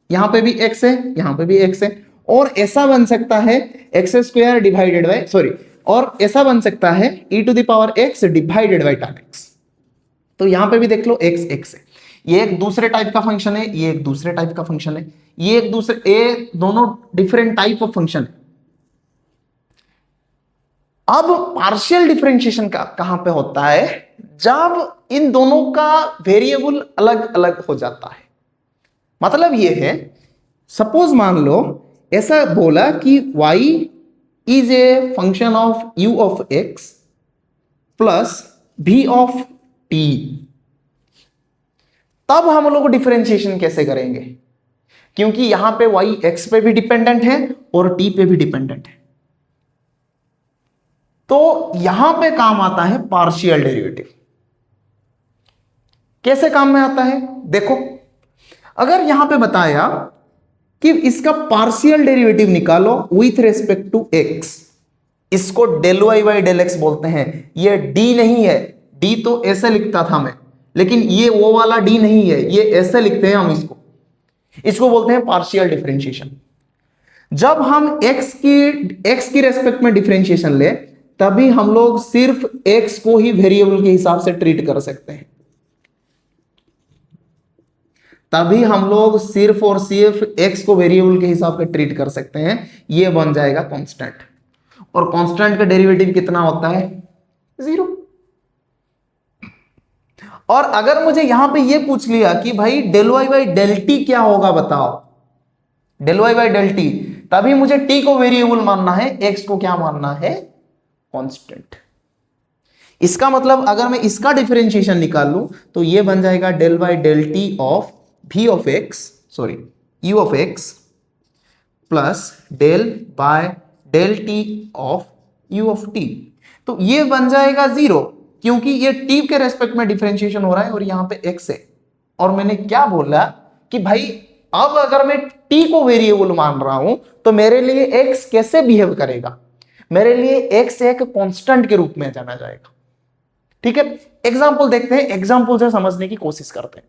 यहां पे भी x है, यहां पे भी x है, और ऐसा बन सकता है x² डिवाइडेड बाय और ऐसा बन सकता है e⁻x divided by tan x। तो यहां पे भी देख लो x x है, ये एक दूसरे टाइप का फंक्शन है, ये एक दूसरे टाइप का फंक्शन है, ये एक दूसरे, ये दोनों डिफरेंट टाइप ऑफ फंक्शन है। अब पार्शियल डिफरेंशिएशन का कहां पे होता है? जब इन दोनों का वेरिएबल अलग अलग हो जाता है। मतलब ये है, सपोज मान लो ऐसा बोला कि y is a function of u of x plus v of t, तब हम लोग डिफरेंशिएशन कैसे करेंगे? क्योंकि यहां पे y x पे भी डिपेंडेंट है और t पे भी डिपेंडेंट है, तो यहां पे काम आता है पार्शियल डेरिवेटिव। कैसे काम में आता है? देखो, अगर यहां पे बताया कि इसका पार्शियल डेरिवेटिव निकालो विथ रेस्पेक्ट टू x, इसको del y by del x बोलते हैं। ये d नहीं है, d तो ऐसे लिखता था मैं, लेकिन ये वो वाला d नहीं है, ये ऐसे लिखते हैं हम इसको बोलते हैं पार्शियल डिफरेंशिएशन। जब हम x की रेस्पेक्ट में डिफरेंशिएशन ले, तभी हम लोग सिर्फ x को ही वेरिएबल के हिसाब से ट्रीट कर सकते हैं, तभी हम लोग सिर्फ और सिर्फ x को वेरिएबल के हिसाब से ट्रीट कर सकते हैं। ये बन जाएगा कांस्टेंट, और कांस्टेंट का डेरिवेटिव कितना होता है? 0। और अगर मुझे यहां पे ये पूछ लिया कि भाई del y by del t क्या होगा बताओ, del y by del t, तभी मुझे t को वेरिएबल मानना है, x को क्या मानना है? कांस्टेंट। इसका मतलब अगर मैं इसका डिफरेंशिएशन निकाल लूं तो ये बन जाएगा del by del t of v of x u of x plus del by del t of u of t। तो ये बन जाएगा 0, क्योंकि ये t के रेस्पेक्ट में डिफरेंशिएशन हो रहा है और यहां पे x है। और मैंने क्या बोला कि भाई अब अगर मैं t को वेरिएबल मान रहा हूं तो मेरे लिए x कैसे बिहेव करेगा? मेरे लिए x एक कांस्टेंट के रूप में जाना जाएगा। ठीक है, एग्जाम्पल देखते हैं, एग्जाम्पल से समझने की कोशिश करते हैं।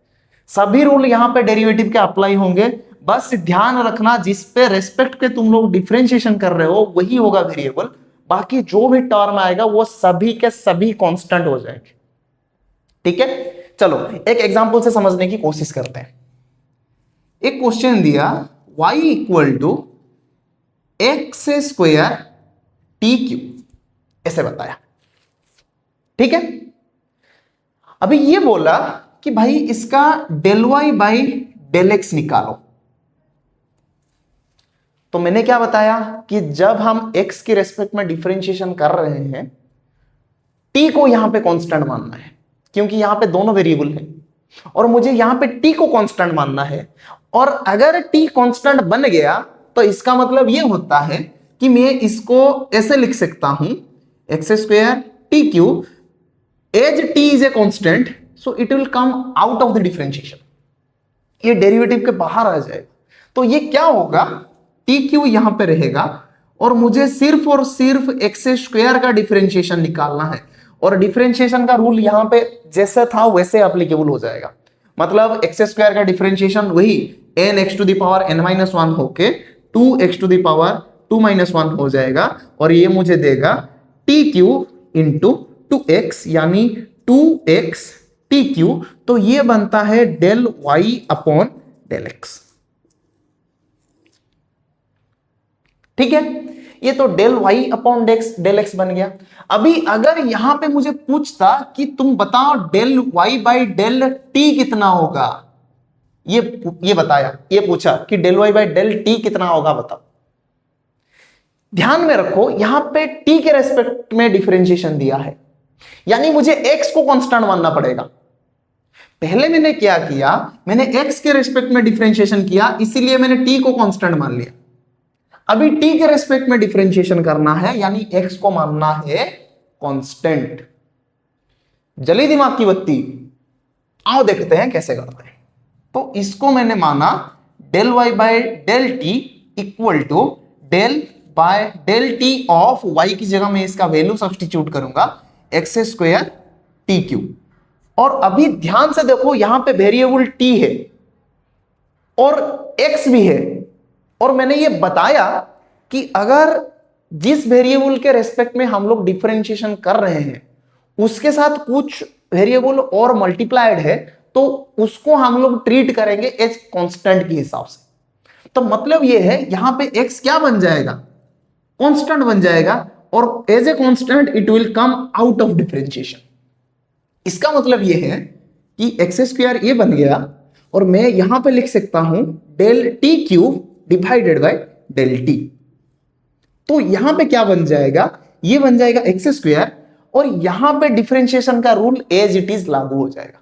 सभी रूल यहां पे डेरिवेटिव के अप्लाई होंगे, बस ध्यान रखना जिस पे रेस्पेक्ट के तुम लोग डिफरेंशिएशन कर रहे हो वही होगा वेरिएबल, बाकी जो भी टर्म आएगा वो सभी के सभी कांस्टेंट हो जाएंगे। ठीक है, चलो एक एग्जांपल से समझने की कोशिश करते हैं। एक क्वेश्चन दिया y equal to x square t cube, ऐसे बताया। ठीक है, अभी ये बोला कि भाई इसका del y by del x निकालो। तो मैंने क्या बताया कि जब हम x के रेस्पेक्ट में डिफरेंशिएशन कर रहे हैं, t को यहां पे कांस्टेंट मानना है, क्योंकि यहां पे दोनों वेरिएबल हैं और मुझे यहां पे t को कांस्टेंट मानना है। और अगर t कांस्टेंट बन गया तो इसका मतलब यह होता है कि मैं इसको ऐसे लिख सकता हूं, x square t cube, as t is a constant so it will come out of the differentiation, ये डेरिवेटिव के बाहर आ जाएगा। तो ये क्या होगा, टी क्यू यहां पे रहेगा और मुझे सिर्फ और सिर्फ एक्स स्क्वायर का डिफरेंशिएशन निकालना है, और डिफरेंशिएशन का रूल यहां पे जैसे था वैसे एप्लीकेबल हो जाएगा। मतलब एक्स स्क्वायर का डिफरेंशिएशन वही n x to the power n minus one होके 2x to the power 2 minus 1 हो जाएगा, और ये मुझे देगा टी क्यू इंटू 2x, यानी 2x टी क्यू। तो ये बनता है del y upon del x. ठीक है, ये तो del y upon del x बन गया। अभी अगर यहां पे मुझे पूछता कि तुम बताओ del y by del t कितना होगा, ये बताया, ये पूछा कि del y by del t कितना होगा बताओ। ध्यान में रखो यहां पे टी के रेस्पेक्ट में डिफरेंशिएशन दिया है, यानी मुझे एक्स को कांस्टेंट मानना पड़ेगा। पहले मैंने क्या किया, मैंने एक्स के रेस्पेक्ट में डिफरेंशिएशन किया, इसीलिए मैंने टी को कांस्टेंट मान लिया। अभी टी के रेस्पेक्ट में डिफरेंशिएशन करना है, यानी एक्स को मानना है कांस्टेंट। जली दिमाग की बत्ती, आओ देखते हैं कैसे करते हैं। तो इसको मैंने माना del y by del t equal to del by del t of y की जगह मैं इसका वैल्यू सब्स्टिट्यूट करूंगा एक्स स्क्वायर टी क्यू। और अभी ध्यान से देखो यहां पे वेरिएबल टी है और एक्स भी है, और मैंने ये बताया कि अगर जिस वेरिएबल के रेस्पेक्ट में हम लोग डिफरेंशिएशन कर रहे हैं उसके साथ कुछ वेरिएबल और मल्टीप्लाइड है तो उसको हम लोग ट्रीट करेंगे एज कांस्टेंट के हिसाब से। तो मतलब ये है यहां पे x क्या बन जाएगा, कांस्टेंट बन जाएगा, और as a constant it will come out of differentiation. इसका मतलब ये है कि एक्स स्क्वायर ये बन गया, और मैं यहां पे लिख सकता हूं del t cube divided by del t. तो यहां पे क्या बन जाएगा, ये बन जाएगा एक्स स्क्वायर, और यहां पे डिफरेंशिएशन का रूल एज इट इज लागू हो जाएगा।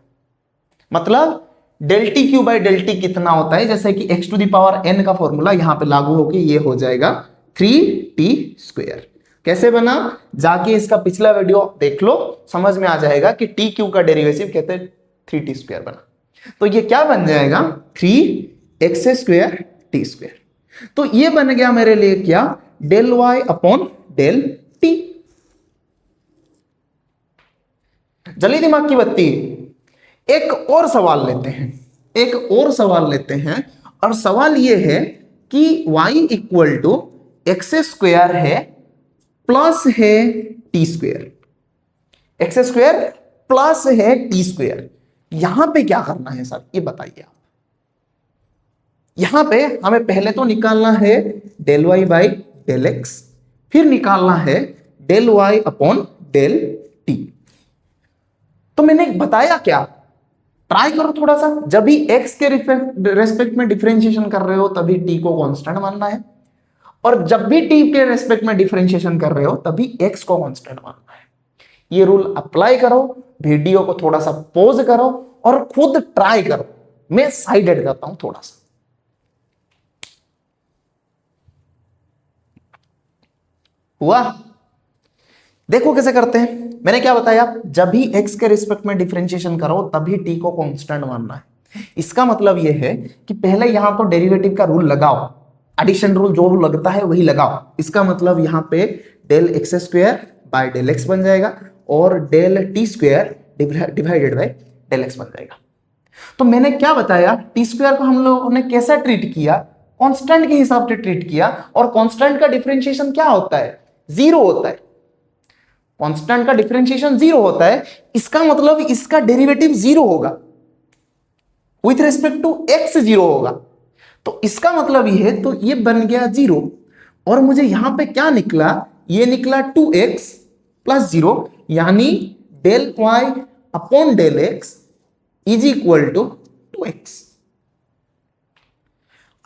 मतलब del t cube by del t कितना होता है, जैसे कि x to the power n का फॉर्मूला यहां पे लागू होकर ये हो जाएगा 3t स्क्वायर। कैसे बना, जाके इसका पिछला वीडियो देख लो, समझ में आ जाएगा कि टी क्यू का डेरिवेटिव कहते हैं 3t स्क्वायर बना। तो ये क्या बन जाएगा 3x स्क्वायर टी स्क्वायर। तो ये बन गया मेरे लिए क्या, del y upon del t. जल्दी दिमाग की बत्ती, एक और सवाल लेते हैं, एक और सवाल लेते हैं, और सवाल ये है कि y equal to x square है प्लस है t square, x square plus है टी स्क्वायर। यहां पे क्या करना है सर, ये बताइए आप। यहां पे हमें पहले तो निकालना है del y by del x, फिर निकालना है del y upon del t. तो मैंने बताया क्या, ट्राई करो थोड़ा सा, जब भी x के रेस्पेक्ट में डिफरेंशिएशन कर रहे हो तभी t को कांस्टेंट मानना है, और जब भी t के रेस्पेक्ट में डिफरेंशिएशन कर रहे हो तभी x को कांस्टेंट मानना है। ये रूल अप्लाई करो, वीडियो को थोड़ा सा पॉज करो और खुद ट्राई करो। मैं साइड एड करता हूं थोड़ा सा। हुआ, देखो कैसे करते हैं। मैंने क्या बताया, जब भी x के रिस्पेक्ट में डिफरेंशिएशन करो तभी t को कांस्टेंट मानना है। इसका मतलब यह है कि पहले यहां तो डेरिवेटिव का रूल लगाओ, एडिशन रूल जो लगता है वही लगाओ। इसका मतलब यहां पे del x square by del x बन जाएगा, और del t square divided by del x बन जाएगा। तो मैंने क्या बताया, टी स्क्वायर को हम लोगों ने कैसा ट्रीट किया, कांस्टेंट के हिसाब से ट्रीट किया, और कांस्टेंट का डिफरेंशिएशन क्या होता है, जीरो होता है। कांस्टेंट का डिफरेंशिएशन जीरो होता है, इसका मतलब इसका डेरिवेटिव जीरो होगा, with respect to x zero होगा। तो इसका मतलब ये है, तो ये बन गया जीरो, और मुझे यहां पे क्या निकला, ये निकला 2x प्लस जीरो, यानी del y upon del x is equal to 2x।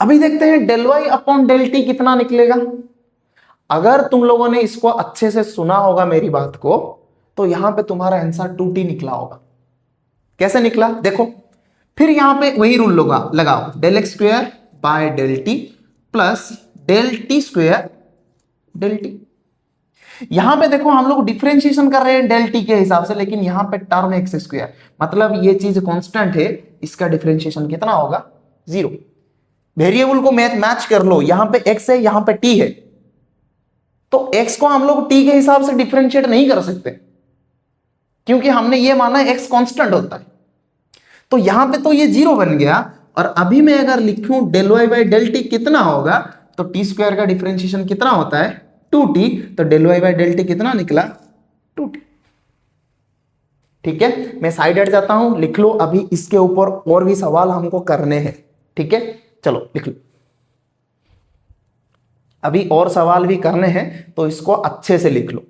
अभी देखते हैं del y upon del t कितना निकलेगा। अगर तुम लोगों ने इसको अच्छे से सुना होगा मेरी बात को, तो यहां पे तुम्हारा आंसर 2t निकला होगा। कैसे निकला देखो, फिर यहां पे वही रूल लगाओ, del x square by del t plus del t square del t. यहां पे देखो हम लोग डिफरेंशिएशन कर रहे हैं डेल टी के हिसाब से, लेकिन यहां पे टर्म एक्स स्क्वायर, मतलब ये चीज कांस्टेंट है, इसका डिफरेंशिएशन कितना होगा, जीरो। वेरिएबल को मैच कर लो, यहां पे x है, यहां पे t है, तो x को हम लोग t के हिसाब से डिफरेंशिएट नहीं कर सकते, क्योंकि हमने ये माना x कांस्टेंट होता है। तो यहां पे तो ये जीरो बन गया, और अभी मैं अगर लिखूं del y by del t कितना होगा, तो टी स्क्वायर का डिफरेंशिएशन कितना होता है, 2t, तो del y by del t कितना निकला, 2t। ठीक है, मैं साइड हट जाता हूं, लिख लो, अभी इसके ऊपर और भी सवाल हमको करने हैं। ठीक है, चलो लिख लो, अभी और सवाल भी करने हैं, तो इसको अच्छे से लिख लो।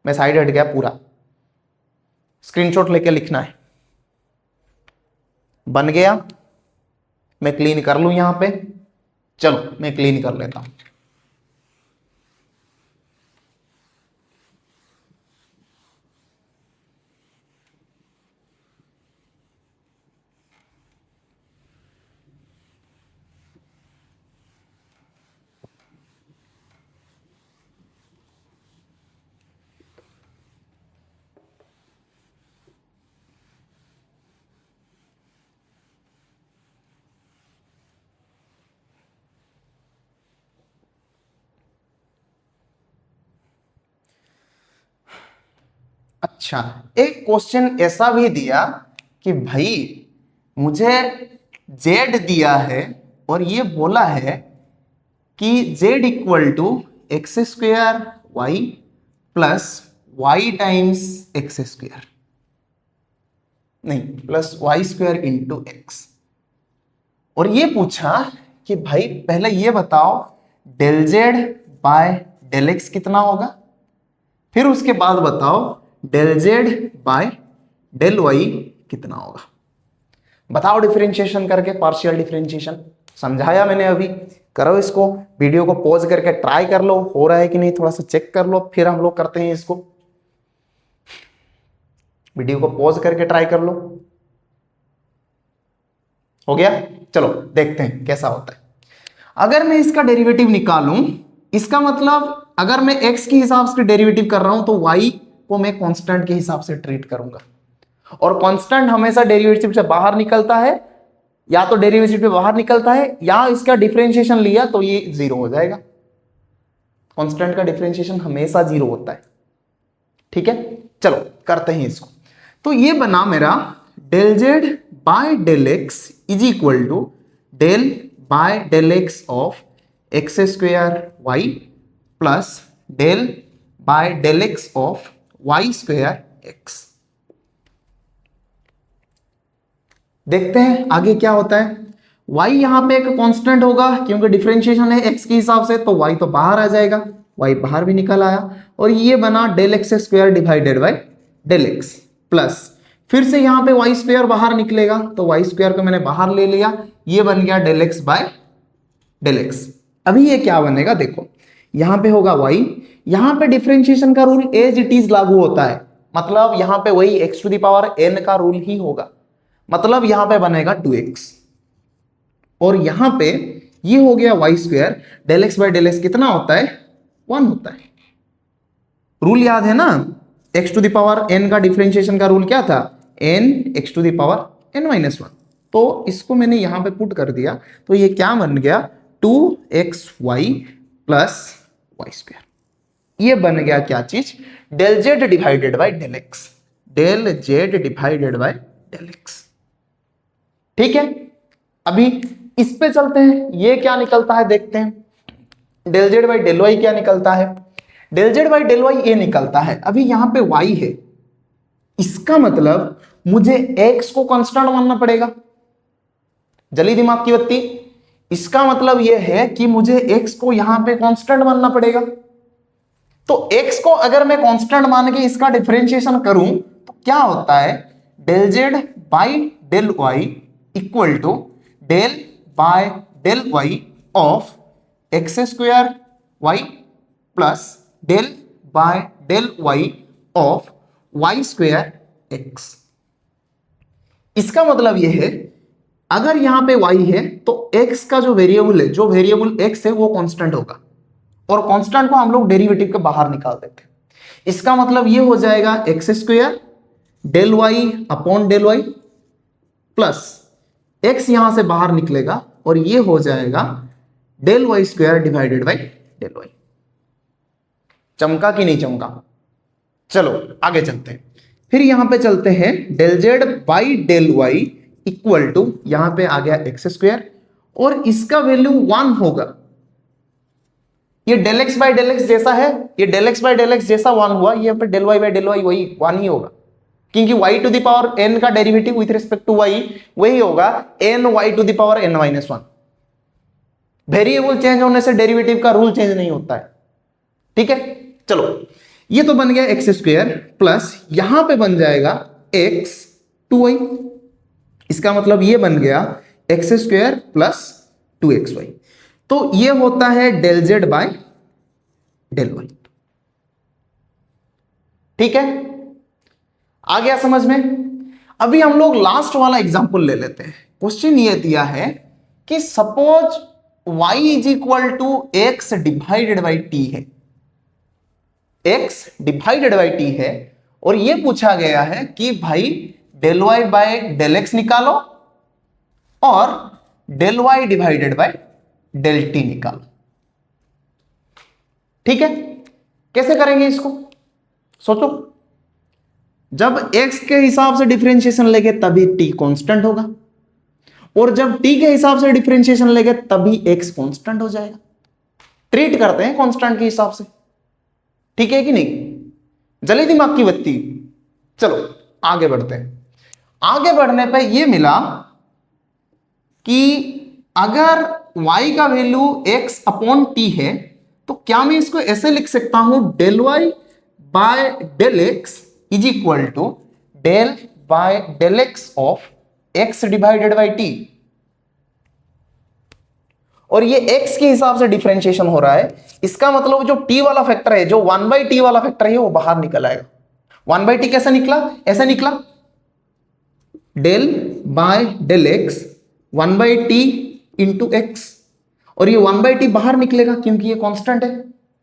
मैं साइड हट गया पूरा, स्क्रीनशॉट लेके लिखना है। बन गया, मैं क्लीन कर लूं यहां पे, चलो मैं क्लीन कर लेता हूं। अच्छा, एक क्वेश्चन ऐसा भी दिया कि भाई मुझे z दिया है, और ये बोला है कि z equal to x square y plus y times x square, नहीं plus y square into x. और ये पूछा कि भाई पहले ये बताओ del z by del x कितना होगा, फिर उसके बाद बताओ del z by del y कितना होगा। बताओ डिफरेंशिएशन करके, पार्शियल डिफरेंशिएशन समझाया मैंने अभी, करो इसको, वीडियो को पॉज करके ट्राई कर लो, हो रहा है कि नहीं थोड़ा सा चेक कर लो, फिर हम लोग करते हैं इसको। वीडियो को पॉज करके ट्राई कर लो, हो गया, चलो देखते हैं कैसा होता है। अगर मैं इसका डेरिवेटिव निकालूं, इसका मतलब अगर मैं x के हिसाब से डेरिवेटिव कर रहा हूं, तो y को मैं कांस्टेंट के हिसाब से ट्रीट करूंगा, और कांस्टेंट हमेशा डेरिवेटिव से बाहर निकलता है, या तो डेरिवेटिव से बाहर निकलता है, या इसका डिफरेंशिएशन लिया तो ये जीरो हो जाएगा। कांस्टेंट का डिफरेंशिएशन हमेशा जीरो होता है। ठीक है, चलो करते हैं इसको। तो ये बना मेरा del z by del x is equal to del by del x of x square y plus del by del x of y square x. देखते हैं आगे क्या होता है। y यहां पे एक कांस्टेंट होगा, क्योंकि डिफरेंशिएशन है x के हिसाब से, तो y तो बाहर आ जाएगा, y बाहर भी निकल आया, और ये बना del x square divided by del x plus, फिर से यहां पे वाई स्क्वायर बाहर निकलेगा, तो वाई स्क्वायर को मैंने बाहर ले लिया, ये बन गया del x by del x. अभी ये क्या बनेगा देखो, यहां पे होगा y, यहां पे डिफरेंशिएशन का रूल एज इट इज लागू होता है, मतलब यहां पे वही x to the power n का रूल ही होगा, मतलब यहां पे बनेगा 2x, और यहां पे ये हो गया y square, del x by del x कितना होता है, 1 होता है। रूल याद है ना, x to the power n का डिफरेंशिएशन का रूल क्या था, n x to the power n minus 1। तो इसको मैंने यहां पे पुट कर दिया, तो ये क्या बन गया, 2xy प्लस वाई स्क्वायर। ये बन गया क्या चीज, del z divided by del x, del z divided by del x. ठीक है, अभी इस पे चलते हैं, ये क्या निकलता है देखते हैं। Del z by del y क्या निकलता है, del z by del y ये निकलता है। अभी यहां पे y है, इसका मतलब मुझे x को कांस्टेंट मानना पड़ेगा। जली दिमाग की बत्ती, इसका मतलब यह है कि मुझे x को यहां पे कांस्टेंट मानना पड़ेगा। तो x को अगर मैं कांस्टेंट मान के इसका डिफरेंशिएशन करूं तो क्या होता है, del z by del y equal to del by del y of x square y plus del by del y of y square x. इसका मतलब यह है, अगर यहां पे y है तो x का जो वेरिएबल है, जो वेरिएबल x है वो कांस्टेंट होगा, और कांस्टेंट को हम लोग डेरिवेटिव के बाहर निकाल देते हैं। इसका मतलब ये हो जाएगा x square del y upon del y plus x यहां से बाहर निकलेगा और ये हो जाएगा del y square divided by del y. चमका कि नहीं चमका? चलो आगे चलते हैं, फिर यहां पे चलते हैं, del z by del y equal to, यहां पे आ गया एक्स स्क्वायर और इसका वैल्यू 1 होगा। ये del x by del x जैसा है, ये del x by del x जैसा 1 हुआ, ये पे del y by del y वही 1 ही होगा, क्योंकि y to the power n का derivative with respect to y वही होगा n y to the power n minus 1। Variable change होने से डेरिवेटिव का रूल चेंज नहीं होता है। ठीक है, चलो ये तो बन गया एक्स स्क्वायर प्लस यहां पे बन जाएगा एक्स टू वाई, इसका मतलब ये बन गया एक्स स्क्वायर प्लस 2xy। तो ये होता है del z by del y. ठीक है, आ गया समझ में? अभी हम लोग लास्ट वाला एग्जांपल ले लेते हैं। क्वेश्चन ये दिया है कि suppose y is equal to x divided by t है, x डिवाइडेड बाई टी है, और ये पूछा गया है कि भाई del y by del x निकालो और del y divided by del t निकालो। ठीक है, कैसे करेंगे इसको सोचो। जब x के हिसाब से डिफरेंशिएशन लेंगे तभी t कांस्टेंट होगा, और जब t के हिसाब से डिफरेंशिएशन लेंगे तभी x कांस्टेंट हो जाएगा। ट्रीट करते हैं कांस्टेंट के हिसाब से, ठीक है कि नहीं? जली दिमाग की बत्ती। चलो आगे बढ़ते हैं। आगे बढ़ने पे ये मिला कि अगर y का वैल्यू x अपॉन टी है तो क्या मैं इसको ऐसे लिख सकता हूं, del y by del x is equal to del by del x of x divided by t. और ये x के हिसाब से डिफरेंशिएशन हो रहा है, इसका मतलब जो t वाला फैक्टर है, जो 1/t वाला फैक्टर है, वो बाहर निकल आएगा। 1/t कैसे निकला? ऐसे निकला, del by del x 1/t into x, और ये 1/t बाहर निकलेगा क्योंकि ये कांस्टेंट है,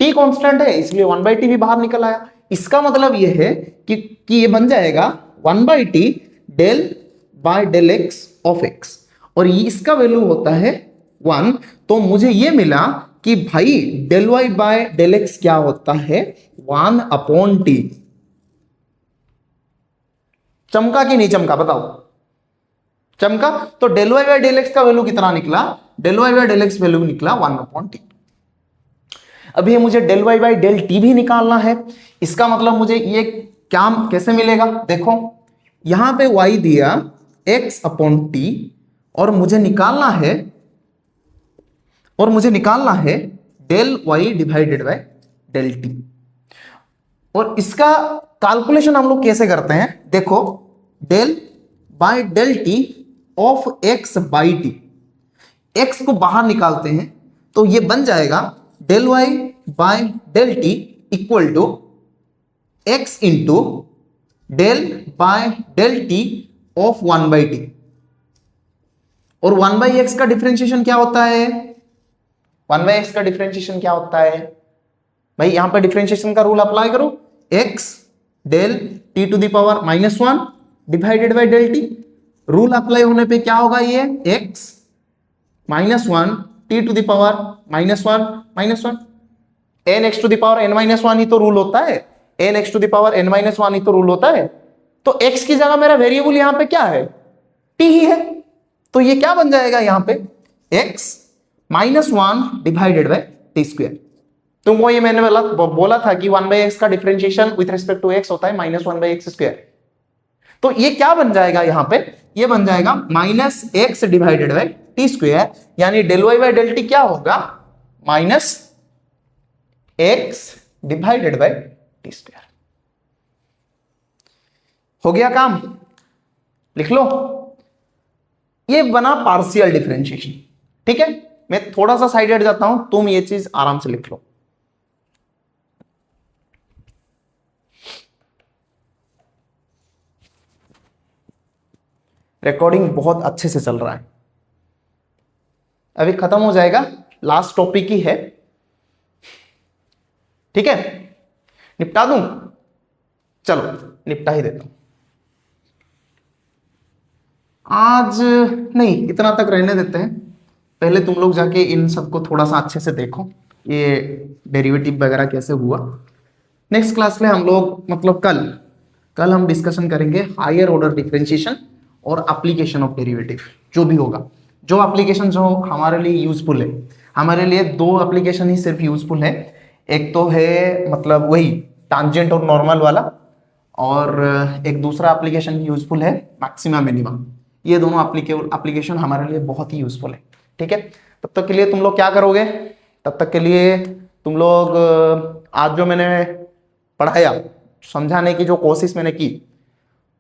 t कांस्टेंट है, इसलिए 1/t भी बाहर निकल आया। इसका मतलब ये है कि ये बन जाएगा 1/t del by del x of x, और ये इसका वैल्यू होता है 1। तो मुझे ये मिला कि भाई del y by del x क्या होता है, 1 अपॉन टी। चमका कि नहीं चमका बताओ? चमका। तो del y by del x का वैल्यू कितना निकला? Del y by del x value निकला 1 अपॉन टी। अभी मुझे del y by del t भी निकालना है। इसका मतलब मुझे ये क्या कैसे मिलेगा? देखो यहां पे y दिया x अपॉन टी, और मुझे निकालना है del y divided by del t. और इसका कैलकुलेशन हम लोग कैसे करते हैं? देखो del by del t of x by t, x को बाहर निकालते हैं तो ये बन जाएगा del y by del t equal to x into del by del t of 1/t। और 1/x का डिफरेंशिएशन क्या होता है? 1/x का डिफरेंशिएशन क्या होता है भाई? यहां पर डिफरेंशिएशन का रूल अप्लाई करो, x del t to the power -1 divided by del t. Rule apply होने पे क्या होगा? ये x -1 t to the power -1 -1, n x to the power n minus one ही तो रूल होता है, n x to the power n minus one ही तो रूल होता है। तो एक्स की जगह मेरा वेरिएबल यहां पे क्या है, टी ही है। तो ये क्या बन जाएगा यहां पे, x minus one divided by t square. तुमको ये मैंने बोला था कि 1/x का differentiation with respect to x होता है माइनस 1/x स्क्वायर। तो ये क्या बन जाएगा यहां पे, ये बन जाएगा minus x divided by t square, यानी del y by del t क्या होगा, minus x divided by t square. हो गया काम, लिख लो। ये बना पार्शियल डिफरेंशिएशन। ठीक है, मैं थोड़ा सा साइड हट जाता हूं, तुम ये चीज आराम से लिख लो। रिकॉर्डिंग बहुत अच्छे से चल रहा है, अभी खत्म हो जाएगा, लास्ट टॉपिक ही है। ठीक है, निपटा दूं, चलो निपटा ही देता हूं आज। नहीं, इतना तक रहने देते हैं। पहले तुम लोग जाके इन सबको थोड़ा सा अच्छे से देखो, ये डेरिवेटिव वगैरह कैसे हुआ। नेक्स्ट क्लास में हम लोग मतलब कल हम डिस्कशन करेंगे हायर ऑर्डर डिफरेंशिएशन और एप्लीकेशन ऑफ डेरिवेटिव, जो भी होगा, जो एप्लीकेशन जो हमारे लिए यूजफुल है। हमारे लिए दो एप्लीकेशन ही सिर्फ यूजफुल है, एक तो है मतलब वही टांजेंट और नॉर्मल वाला, और एक दूसरा एप्लीकेशन यूजफुल है मैक्सिमा मिनिमम। ये दोनों एप्लीकेशन हमारे लिए बहुत ही यूजफुल है। ठीक है, तब तक के लिए तुम लोग क्या करोगे, तब तक के लिए तुम लोग आज जो मैंने पढ़ाया, समझाने की जो कोशिश मैंने की,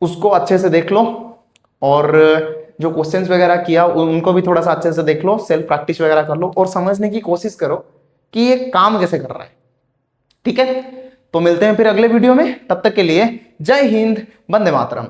उसको अच्छे से देख लो, और जो क्वेश्चंस वगैरह किया उनको भी थोड़ा सा अच्छे से देख लो, सेल्फ प्रैक्टिस वगैरह कर लो, और समझने की कोशिश करो कि ये काम कैसे कर रहा है। ठीक है, तो मिलते हैं फिर अगले वीडियो में, तब तक के लिए जय हिंद, वंदे मातरम।